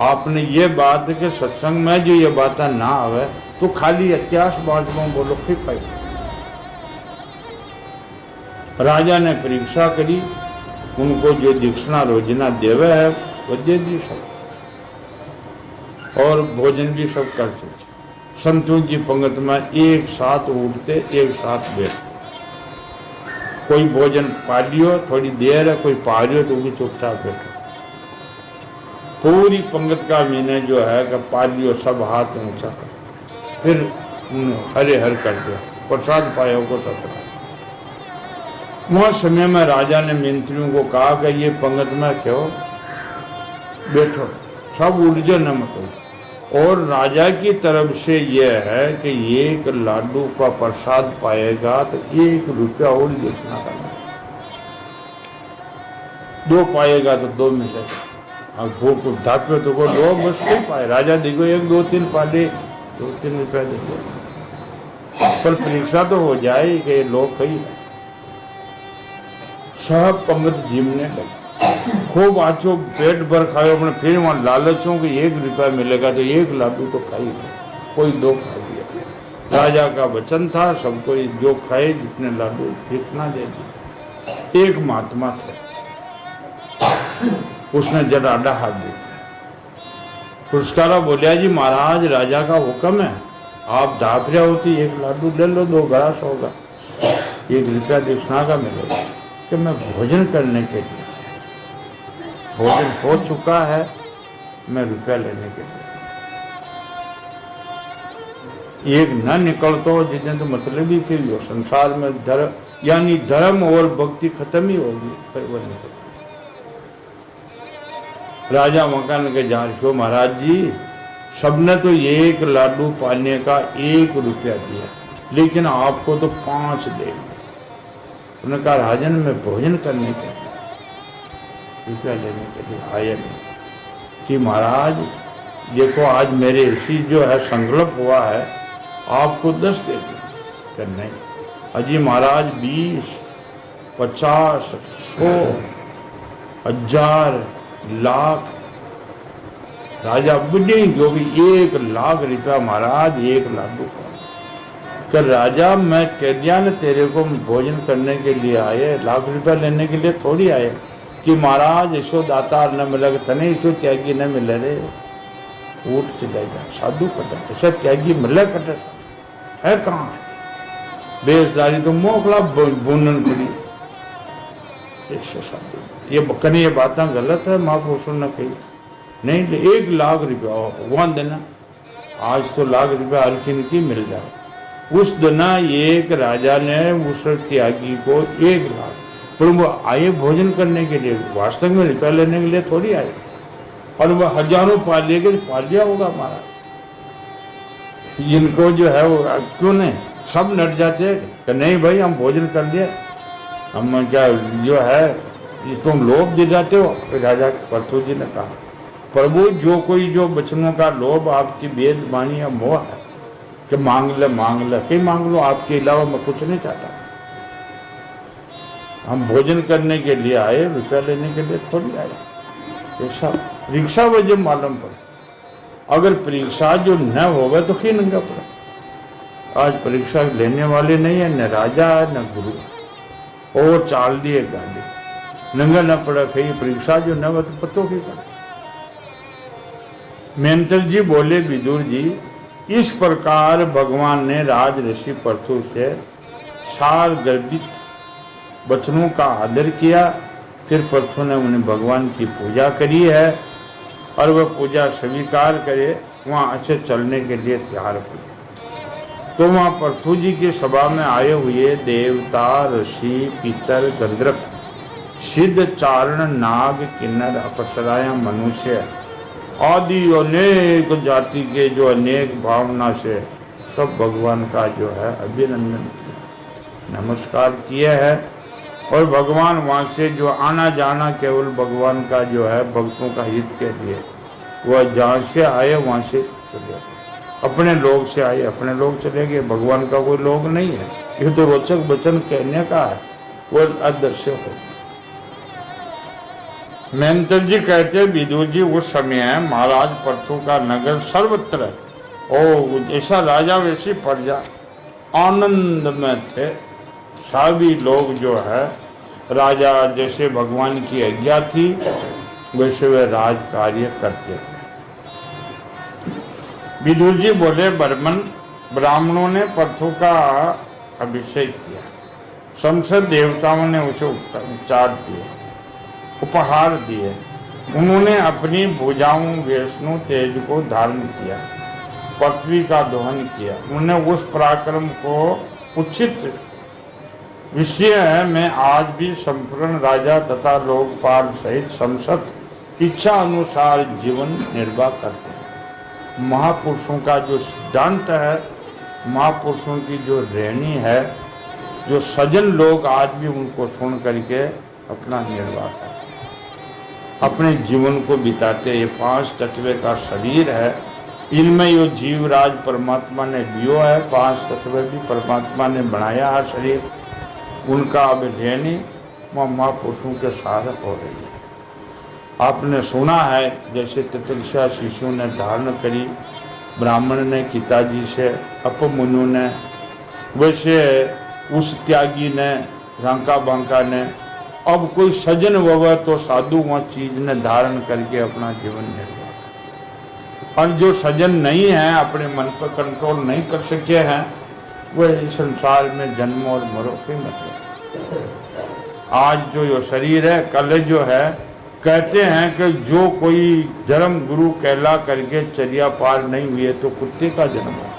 आपने ये बात के सत्संग में जो ये बातें ना आवे तो खाली इतिहास बात में बोलो फिर पाई। राजा ने परीक्षा करी उनको जो दीक्षिणा रोजना देवे है वो दे दी सब और भोजन भी सब कर चुके। संतों की पंगत में एक साथ उठते एक साथ बैठते कोई भोजन पा लियो थोड़ी देर है कोई पा लियो तो भी चुपचाप बैठो। पूरी पंगत का मीने जो है कि पा लियो सब हाथ ऊंचा कर फिर हरे हर कर दिया प्रसाद पाया को सब। वह समय में राजा ने मंत्रियों को कहा कि ये पंगत में क्यों बैठो सब उठ जो न मत। और राजा की तरफ से यह है कि एक लाडू का प्रसाद पाएगा तो 1 रुपया और दीक्षिणा करना 2 पाएगा तो 2 मिलेगा और भूख धापे तो को 2 बस नहीं पाए। राजा देखो 1 2 3 पाले 2-3 रुपया देखो पर परीक्षा तो हो जाए कि लोग कही सब पंगत जिमने लगे खूब आचो पेट भर खाए अपने फिर वहां लालचों कि 1 रुपया मिलेगा तो 1 लाडू तो खाई कोई 2 खा लिया। राजा का वचन था सबको जो खाए जितने लाडू जितना दे दिए। एक महात्मा थे उसने जडाडा हाथ दिया पुरस्कारा बोलिया जी महाराज राजा का हुक्म है आप दापरिया होती 1 लाडू ले लो 2 ग्रास होगा 1 रुपया दीक्षिणा का मिलेगा कि मैं भोजन करने के लिए भोजन हो चुका है मैं रुपया लेने के लिए एक न निकलता हो जितने तो मतलब ही फिर हो संसार में धर्म यानी धर्म और भक्ति खत्म ही होगी फिर वो निकल। राजा मकान के जांच को महाराज जी सबने तो 1 लाडू पाने का 1 रुपया दिया लेकिन आपको तो 5 दे। उन्होंने कहा राजन में भोजन करने के लिए रुपया लेने के लिए आए नहीं कि महाराज देखो आज मेरे ऋषि जो है संकल्प हुआ है आपको 10 दे दिए नहीं अजी महाराज 20 50 100 1000 लाख राजा बुढ़े जो भी 1 लाख रुपया महाराज 1 लाडू कर राजा मैं कह दिया न तेरे को भोजन करने के लिए आए 1 लाख रुपया लेने के लिए थोड़ी आए कि महाराज इसो दातार न मिलेगा तने इसो त्यागी न मिले रे ऊट चलाएगा साधु कटे ऐसा त्यागी मिले कटे है कहाँ बेसदारी तो मोखला बुनन पड़ी। ये कहीं ये बातें गलत है, महापुरुषों ने कही नहीं। 1 लाख रुपया भगवान देना, आज तो लाख रुपया हर की मिल जाए। उस दिन एक राजा ने उस त्यागी को 1 लाख, पर वो आए भोजन करने के लिए, वास्तव में रुपया लेने के लिए थोड़ी आए। और वह हजारों पाल लेके पाल लिया होगा हमारा। इनको जो है वो क्यों नहीं सब नट जाते हैं कि नहीं भाई हम भोजन कर लिए, हम क्या जो है ये तुम लोभ दिलाते हो। राजा पर्थु जी ने कहा प्रभु जो कोई जो बचनों का लोभ आपकी वेद वाणी या मोह है कि मांग ले कहीं मांग लो, आपके अलावा मैं कुछ नहीं चाहता। हम भोजन करने के लिए आए, रुपया लेने के लिए थोड़ी आए। ऐसा परीक्षा वजह मालूम पड़े, अगर परीक्षा जो न होगा तो क्यों नंगा पड़ा। आज परीक्षा लेने वाले नहीं है, न राजा है न गुरु, और चाल दिए गाड़ी नंगा न पड़ा। कहीं परीक्षा जो न हो तो पतो की पड़ा। मेंतर जी बोले विदुर जी, इस प्रकार भगवान ने राज ऋषि पर्थु से सार गर्भित वचनों का आदर किया। फिर पर्थु ने उन्हें भगवान की पूजा करी है और वह पूजा स्वीकार करे वहाँ अच्छे चलने के लिए तैयार हुए। तो वहाँ पर्थु जी की सभा में आए हुए देवता, ऋषि, पितर, गंधर्व, सिद्ध, चारण, नाग, किन्नर, अप्सराएं, मनुष्य आदि अनेक जाति के जो अनेक भावना से सब भगवान का जो है अभिनंदन नमस्कार किए है। और भगवान वहाँ से जो आना जाना केवल भगवान का जो है भक्तों का हित के लिए, वह जहाँ से आए वहाँ से चले, अपने लोग से आए अपने लोग चले गए। भगवान का कोई लोग नहीं है, ये तो रोचक वचन कहने का है, वह अदृश्य हो। मेंतर जी कहते विदुर जी उस समय महाराज पर्थु का नगर सर्वत्र ओ ऐसा राजा वैसी प्रजा आनंद में थे। सभी लोग जो है राजा जैसे भगवान की आज्ञा थी वैसे वे राज कार्य करते थे। विदुर जी बोले ब्राह्मणों ने पर्थु का अभिषेक किया, संसद देवताओं ने उसे उपचार दिए, उपहार दिए। उन्होंने अपनी भुजाओं वैष्णु तेज को धारण किया, पृथ्वी का दोहन किया। उन्होंने उस पराक्रम को उचित विषय में आज भी संपूर्ण राजा तथा लोकपाल सहित संसद इच्छा अनुसार जीवन निर्वाह करते हैं। महापुरुषों का जो सिद्धांत है, महापुरुषों की जो रहनी है, जो सज्जन लोग आज भी उनको सुन करके अपना निर्वाह करते, अपने जीवन को बिताते। ये 5 तत्व का शरीर है, इनमें यो जीवराज परमात्मा ने दियो है। 5 तत्व भी परमात्मा ने बनाया है शरीर, उनका अब रहनी महापुरुषों के सहारे हो रही है। आपने सुना है जैसे तत्क्षा शिशु ने धारण करी, ब्राह्मण ने पिताजी से, अपमुनु ने, वैसे उस त्यागी ने, झांका बांका ने, अब कोई सजन वह तो साधु वह चीज ने धारण करके अपना जीवन निर्वाह। और जो सजन नहीं है, अपने मन पर कंट्रोल नहीं कर सके हैं, वह इस संसार में जन्म और मरो के मतलब। आज जो ये शरीर है, कल जो है कहते हैं कि जो कोई धर्म गुरु कहला करके चर्या पार नहीं हुए तो कुत्ते का जन्म है।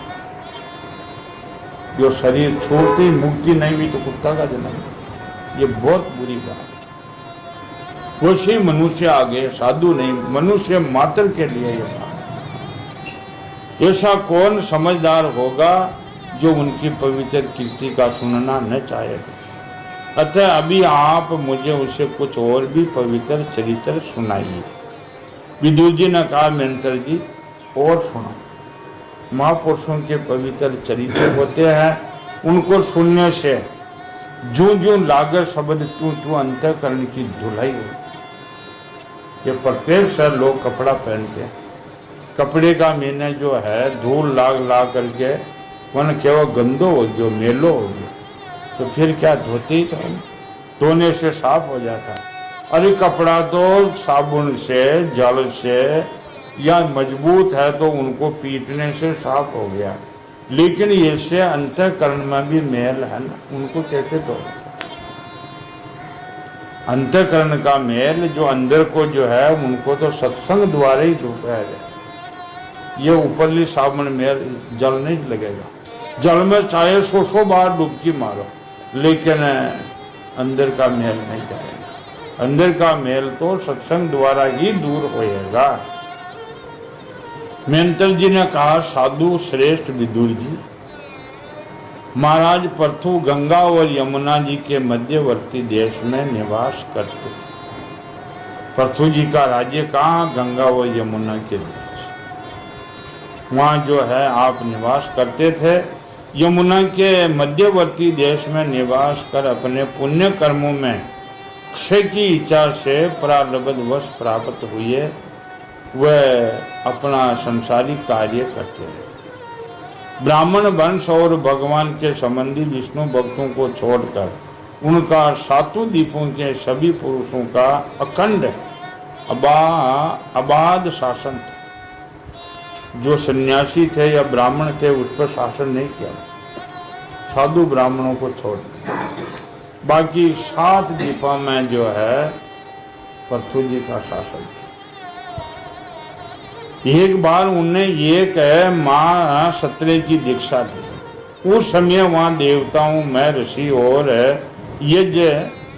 जो शरीर छोड़ते ही मुक्ति नहीं हुई तो कुत्ता का जन्म है। ये बहुत बुरी बात है। वो से मनुष्य आगे, साधु नहीं, मनुष्य मात्र के लिए ये बात। ऐसा कौन समझदार होगा जो उनकी पवित्र कीर्ति का सुनना न चाहेगा। अतः अभी आप मुझे उसे कुछ और भी पवित्र चरित्र सुनाइए। विदुर जी ने कहा मेंतर जी और सुनो। महापुरुषों के पवित्र चरित्र होते हैं, उनको सुनने से जूं जूं लागर शब्द तू तू अंतःकरण की धुलाई हो। ये प्रत्येक से लोग कपड़ा पहनते हैं, कपड़े का मीने जो है धूल लाग करके वन केवल गंदो हो गयो, मेलो हो गयो, तो फिर क्या धोते ही धोने से साफ हो जाता। अरे कपड़ा तो साबुन से, जल से या मजबूत है तो उनको पीटने से साफ हो गया, लेकिन ऐसे अंतःकरण में भी मेल है ना, उनको कैसे तोड़े? अंतःकरण का मेल जो अंदर को जो है, उनको तो सत्संग द्वारा ही डूबा है। ये ऊपरली साबुन मेल जल नहीं लगेगा। जल में चाहे 100 बार डुबकी मारो, लेकिन अंदर का मेल नहीं जाएगा। अंदर का मेल तो सत्संग द्वारा ही दूर होएगा। मेंतर जी ने कहा, साधु श्रेष्ठ विदुर जी, महाराज पृथु गंगा और यमुना जी के मध्यवर्ती देश में निवास करते थे। पृथु जी का राज्य कहाँ? गंगा और यमुना के बीच, वहाँ जो है आप निवास करते थे। यमुना के मध्यवर्ती देश में निवास कर अपने पुण्य कर्मों में क्षय की इच्छा से प्रारब्धवश प्राप्त हुए वह अपना संसारिक कार्य करते रहे। ब्राह्मण वंश और भगवान के संबंधी विष्णु भक्तों को छोड़कर उनका सातों द्वीपों के सभी पुरुषों का अखंड अबाध शासन था। जो सन्यासी थे या ब्राह्मण थे उस पर शासन नहीं किया, साधु ब्राह्मणों को छोड़ दिया। बाकी 7 द्वीपों में जो है पृथु जी का शासन था। एक बार उनने एक माँ सत्रे की दीक्षा दी। उस समय वहाँ देवताओं में ऋषि और यज्ञ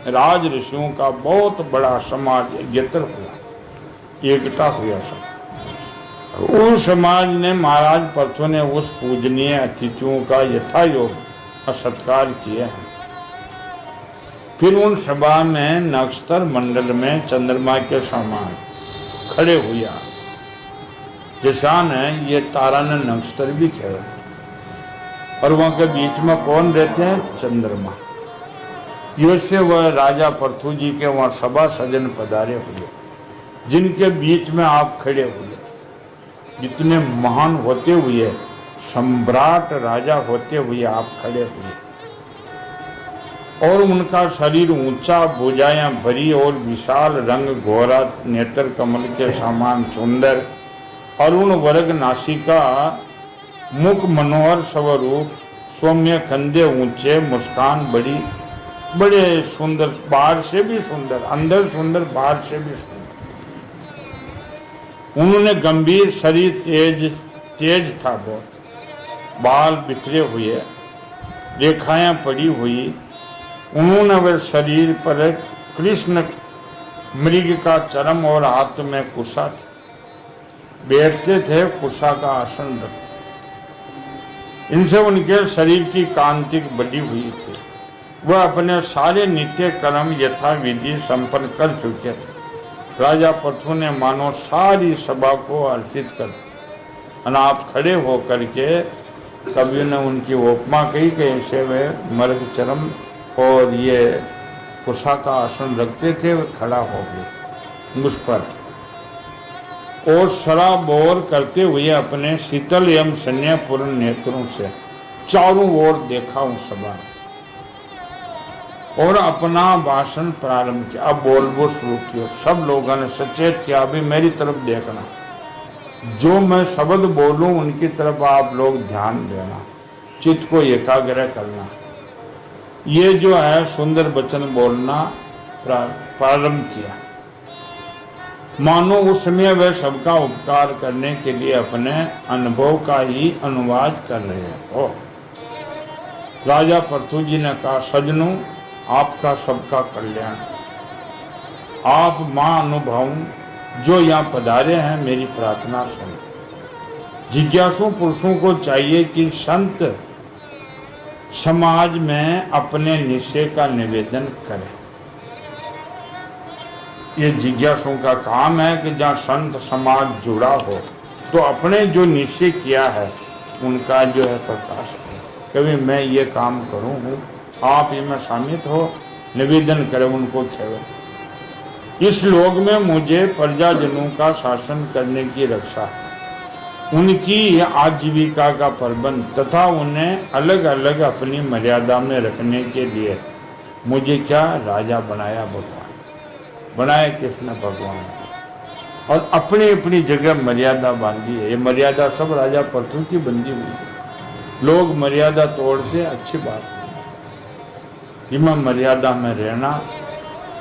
राज ऋषियों का बहुत बड़ा समाज एकत्र हुआ, एकता हुआ सब। उस समाज ने महाराज पृथु ने उस पूजनीय अतिथियों का यथा योग सत्कार किए हैं। फिर उन सभा में नक्षत्र मंडल में चंद्रमा के समान खड़े हुआ। जैसा है ये तारा ने नक्षत्र भी खेला, और वहां के बीच में कौन रहते हैं? चंद्रमा। इससे वह राजा पृथु जी के वहां सभा सजन पधारे हुए, जिनके बीच में आप खड़े हुए। इतने महान होते हुए, सम्राट राजा होते हुए आप खड़े हुए, और उनका शरीर ऊंचा, भुजाएं भरी और विशाल, रंग घोरा, नेत्र कमल के समान सुंदर, अरुण वर्ग नासिका, मुख मनोहर स्वरूप, सौम्य कंधे ऊंचे, मुस्कान बड़ी, बड़े सुंदर, बाहर से भी सुंदर, अंदर सुंदर, बाहर से भी सुंदर। उन्होंने गंभीर शरीर, तेज था बहुत, बाल बिखरे हुए, रेखाएं पड़ी हुई। उन्होंने वह शरीर पर कृष्ण मृग का चरम और हाथ में कुशा था। बैठते थे, कुशा का आसन रखते। इनसे उनके शरीर की कांति बढ़ी हुई थी। वह अपने सारे नित्य कर्म यथाविधि संपन्न कर चुके थे। राजा पृथु ने मानो सारी सभा को हर्षित कर, आप खड़े होकर के कवि ने उनकी उपमा कही कि ऐसे वे मर्ग चरम और ये कुशा का आसन रखते थे। वह खड़ा हो गए मुझ पर और शराबोर करते हुए अपने शीतल एवं संन्यापूर्ण नेत्रों से चारों ओर देखा उस सभा और अपना भाषण प्रारंभ किया। अब बोल शुरू किया। सब लोगों ने सचेत किया, अभी मेरी तरफ देखना, जो मैं शब्द बोलूं उनकी तरफ आप लोग ध्यान देना, चित्त को एकाग्र करना। ये जो है सुंदर वचन बोलना प्रारंभ किया, मानो उस समय वह सबका उपकार करने के लिए अपने अनुभव का ही अनुवाद कर रहे हो। राजा पृथु जी ने कहा, सज्जनों, आपका सबका कल्याण। आप मां अनुभव जो यहाँ पधारे हैं, मेरी प्रार्थना सुन। जिज्ञासु पुरुषों को चाहिए कि संत समाज में अपने निश्चय का निवेदन करें। ये जिज्ञासुओं का काम है कि जहाँ संत समाज जुड़ा हो तो अपने जो निश्चय किया है उनका जो है प्रकाश करें। कभी मैं ये काम करूँ हूँ, आप इनमें शामिल हो, निवेदन करें उनको केवल। इस लोक में मुझे प्रजाजनों का शासन करने की रक्षा, उनकी आजीविका का प्रबंध तथा उन्हें अलग अलग अपनी मर्यादा में रखने के लिए मुझे क्या राजा बनाया भगवान। बनाया किसने? भगवान। और अपनी अपनी जगह मर्यादा बांधी है। ये मर्यादा सब राजा पृथु की बंदी हुई है। लोग मर्यादा तोड़ते, अच्छी बात नहीं। इमा मर्यादा में रहना,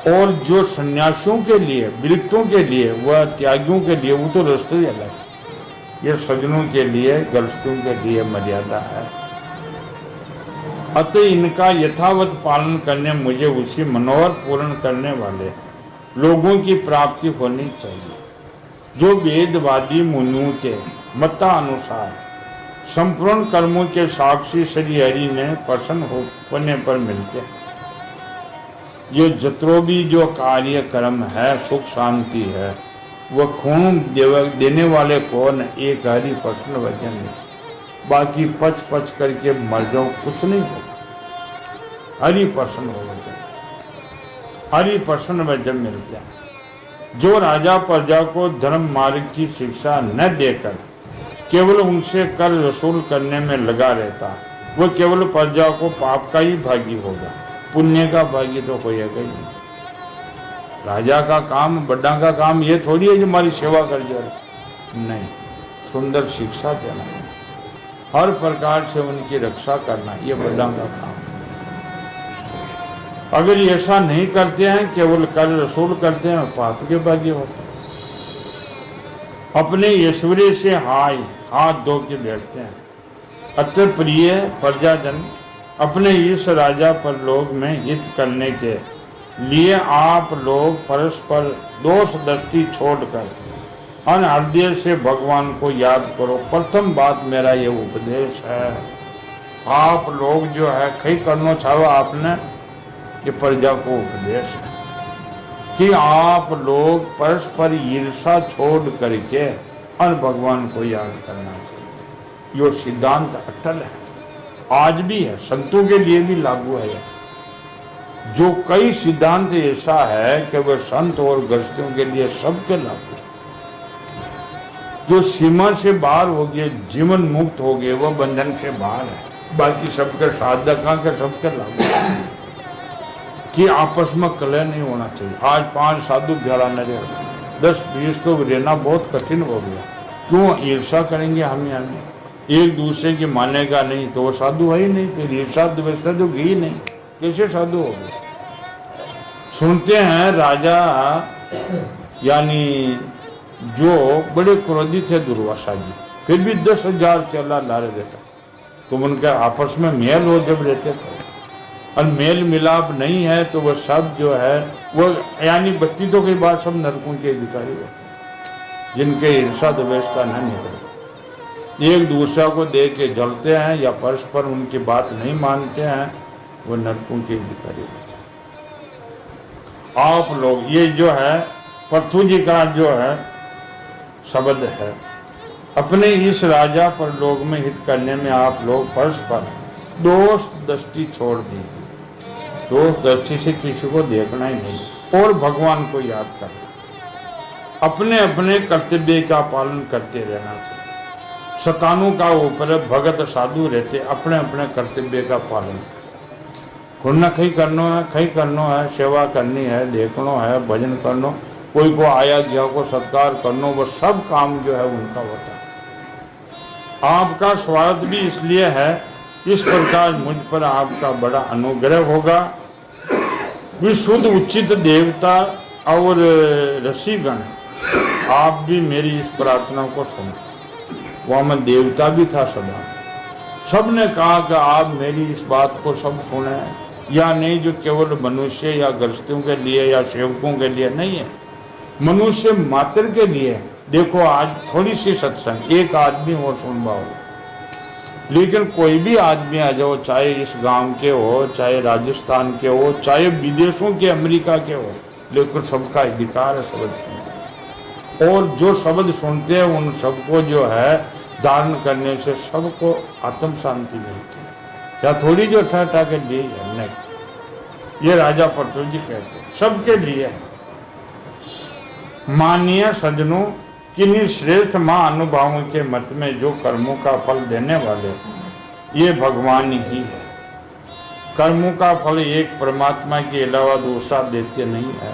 और जो सन्यासियों के लिए, विरक्तों के लिए, वह त्यागियों के लिए, वो तो रास्ते ही अलग है। ये सज्जनों के लिए, गृहस्थियों के लिए मर्यादा है। अतः इनका यथावत पालन करने मुझे उसी मनोहर पूर्ण करने वाले लोगों की प्राप्ति होनी चाहिए, जो वेदवादी मुनियों के मतानुसार संपूर्ण कर्मों के साक्षी श्री हरि में प्रसन्न होने पर मिलते हैं। ये जत्रो भी जो कार्य कर्म है, सुख शांति है, वह खून देने वाले कौन? एक हरि प्रसन्न वचन नहीं। बाकी पच पच करके मर जाओ, कुछ नहीं होगा। हरि प्रसन्न हो वचन, हरि प्रसन्न वचन मिलते हैं। जो राजा प्रजा को धर्म मार्ग की शिक्षा न देकर केवल उनसे कर वसूल करने में लगा रहता, वह केवल प्रजा को पाप का ही भागी होगा, पुण्य का भागी तो होएगा ही नहीं। राजा का काम, बड़ा का काम ये थोड़ी है जो हमारी सेवा कर जाए, नहीं, सुंदर शिक्षा देना, हर प्रकार से उनकी रक्षा करना, ये बड़ा का काम। अगर ऐसा नहीं करते हैं, केवल कर वसूल करते हैं, पाप के भागी होते हैं। अपने ऐश्वर्य से हाथ धो के बैठते हैं। अतः प्रिय प्रजाजन, अपने इस राजा पर लोग में हित करने के लिए आप लोग परस्पर दोष दृष्टि छोड़कर अनहृदय से भगवान को याद करो। प्रथम बात मेरा ये उपदेश है, आप लोग जो है कई करना चाहो आपने, ये प्रजा को उपदेश है कि आप लोग परस्पर ईर्षा छोड़ करके और भगवान को याद करना चाहिए। यो सिद्धांत अटल है, आज भी है, संतों के लिए भी लागू है। जो कई सिद्धांत ऐसा है कि वह संत और गृहस्थियों के लिए सबके लागू है। जो सीमा से बाहर हो गए, जीवन मुक्त हो गए, वह बंधन से बाहर है। बाकी सबके साधकों के सबके लागू है कि आपस में कलह नहीं होना चाहिए। आज 5 साधु भेड़ा न रहे, 10-20 तो रहना बहुत कठिन हो गया। क्यों ईर्षा करेंगे हमें एक दूसरे की मानेगा नहीं तो वो साधु है ही नहीं। फिर ईर्षा द्वेष तो गई नहीं, कैसे साधु हो गए? सुनते हैं राजा यानी जो बड़े क्रोधी थे दुर्वासा जी, फिर भी 10,000 चेला ला रहे थे, तो उनके आपस में मेल हो जब रहते थे, और मेल मिलाप नहीं है तो वह सब जो है वो यानी बत्ती तो कई बार सब नरकों के अधिकारी होते हैं, जिनके ईर्षा द्वेषता न निकले, एक दूसरे को देख के जलते हैं या परस्पर उनकी बात नहीं मानते हैं, वो नरकों के अधिकारी होते हैं। आप लोग ये जो है पर्थु जी का जो है शब्द है, अपने इस राजा पर लोग में हित करने में आप लोग परस्पर दोष दृष्टि छोड़ दीजिए। दोष दृष्टि से किसी को देखना ही नहीं और भगवान को याद करना, अपने अपने कर्तव्य का पालन करते रहना चाहिए। शतानु का ऊपर भगत साधु रहते अपने अपने कर्तव्य का पालन करना, कहीं करना है, सेवा करनी है, देखना है, भजन करना, कोई को आया गया को सत्कार करना, वो सब काम जो है उनका होता है। आपका स्वागत भी इसलिए है, इस प्रकार मुझ पर आपका बड़ा अनुग्रह होगा। विशुद्ध उचित देवता और ऋषिगण, आप भी मेरी इस प्रार्थना को सुनो। वहाँ में देवता भी था सदा, सबने कहा कि आप मेरी इस बात को सब सुने, या नहीं जो केवल मनुष्य या गृहस्थियों के लिए या सेवकों के लिए नहीं है, मनुष्य मात्र के लिए। देखो आज थोड़ी सी सत्संग एक आदमी और सुन पाओ, लेकिन कोई भी आदमी आ जाओ, चाहे इस गांव के हो, चाहे राजस्थान के हो, चाहे विदेशों के अमेरिका के हो, लेकिन सबका अधिकार है शब्द सुनने। और जो शब्द सुनते हैं उन सबको जो है धारण करने से सबको आत्म शांति मिलती है। क्या थोड़ी जो ठहरा के लिए है, नहीं, ये राजा पर्थु जी कहते हैं सबके लिए। माननीय सज्जनों, किन्हीं श्रेष्ठ महानुभावों के मत में जो कर्मों का फल देने वाले ये भगवान ही है। कर्मों का फल एक परमात्मा के अलावा दूसरा देते नहीं है।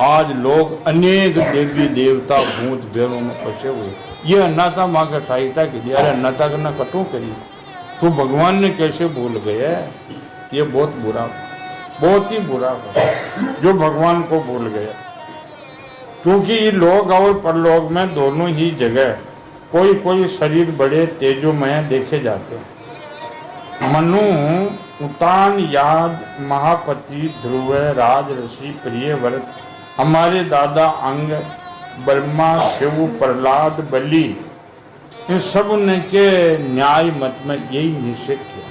आज लोग अनेक देवी देवता भूत भैरों में फंसे हुए, ये अन्नता माँ का सहायता की दिया, अन्नता करना कटू करी, तो भगवान ने कैसे भूल गए? ये बहुत बुरा, बहुत ही बुरा जो भगवान को भूल गया। क्योंकि ये लोग और परलोक में दोनों ही जगह कोई कोई शरीर बड़े तेजोमय देखे जाते हैं। मनु, उतान, याद, महापति, ध्रुव, राज ऋषि, प्रिय व्रत, हमारे दादा अंग, ब्रह्मा, शिव, प्रहलाद, बलि, इन सब ने के न्याय मत में यही निषेध किया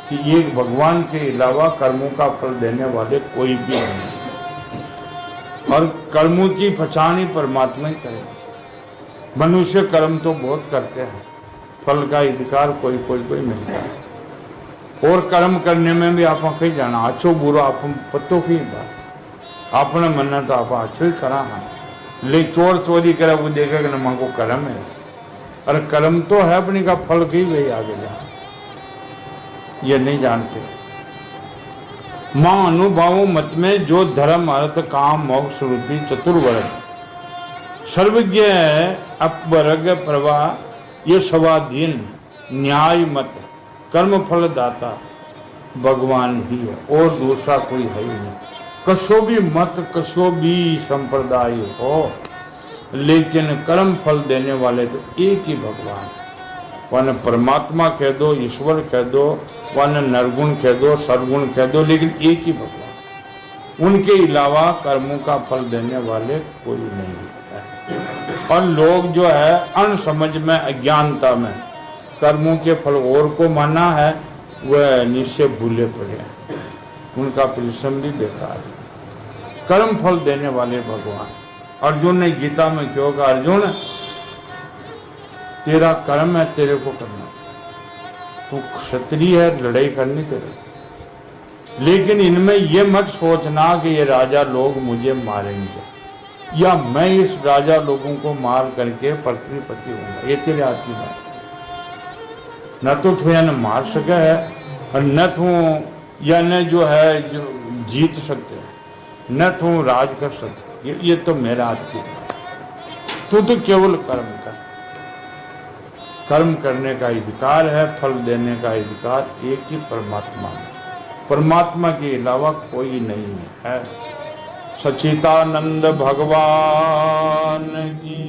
कि एक भगवान के अलावा कर्मों का फल देने वाले कोई भी नहीं, और कर्मों की पहचान ही परमात्मा ही करे। मनुष्य कर्म तो बहुत करते हैं, फल का अधिकार कोई कोई कोई मिलता है। और कर्म करने में भी आप कहीं जाना अच्छो बुरा आप पत्तों की बात आपने मन तो आप अच्छो ही करा है, लेकिन चोर चोरी करे वो देखेगा ना माँ को कर्म है, अरे कर्म तो है अपनी का फल की वही आगे जा, ये नहीं जानते। मां अनुभव मत में जो धर्म अर्थ काम मोक्ष रूपी चतुर्वर्ग सर्वज्ञ अपवर्ग प्रवाह ये स्वाधीन न्याय मत कर्म फल दाता भगवान ही है, और दूसरा कोई है ही नहीं। कसो भी मत कसो भी संप्रदाय हो, लेकिन कर्म फल देने वाले तो एक ही भगवान, वन परमात्मा कह दो, ईश्वर कह दो, वन निर्गुण कह दो, सरगुण कह दो, लेकिन एक ही भगवान, उनके अलावा कर्मों का फल देने वाले कोई नहीं है। और लोग जो है अनसमझ में अज्ञानता में कर्मों के फल और को माना है, वह निश्चय भूले पड़े हैं, उनका परिश्रम भी बेकार है। कर्म फल देने वाले भगवान। अर्जुन ने गीता में क्यों कहा, अर्जुन तेरा कर्म है तेरे को करना, तू क्षत्रिय है लड़ाई करनी तेरे, लेकिन इनमें यह मत सोचना कि ये राजा लोग मुझे मारेंगे या मैं इस राजा लोगों को मार करके पृथ्वीपति होऊंगा, ये तेरे हाथ की बात है। न तो तू या न मार सके है और न तू या न जो है जो जीत सकते हैं, न तू राज कर सकते, ये तो मेरा हाथ की बात। तू तो केवल कर्म कर, कर्म करने का अधिकार है, फल देने का अधिकार एक ही परमात्मा है, परमात्मा के अलावा कोई नहीं है। सच्चिदानंद भगवान की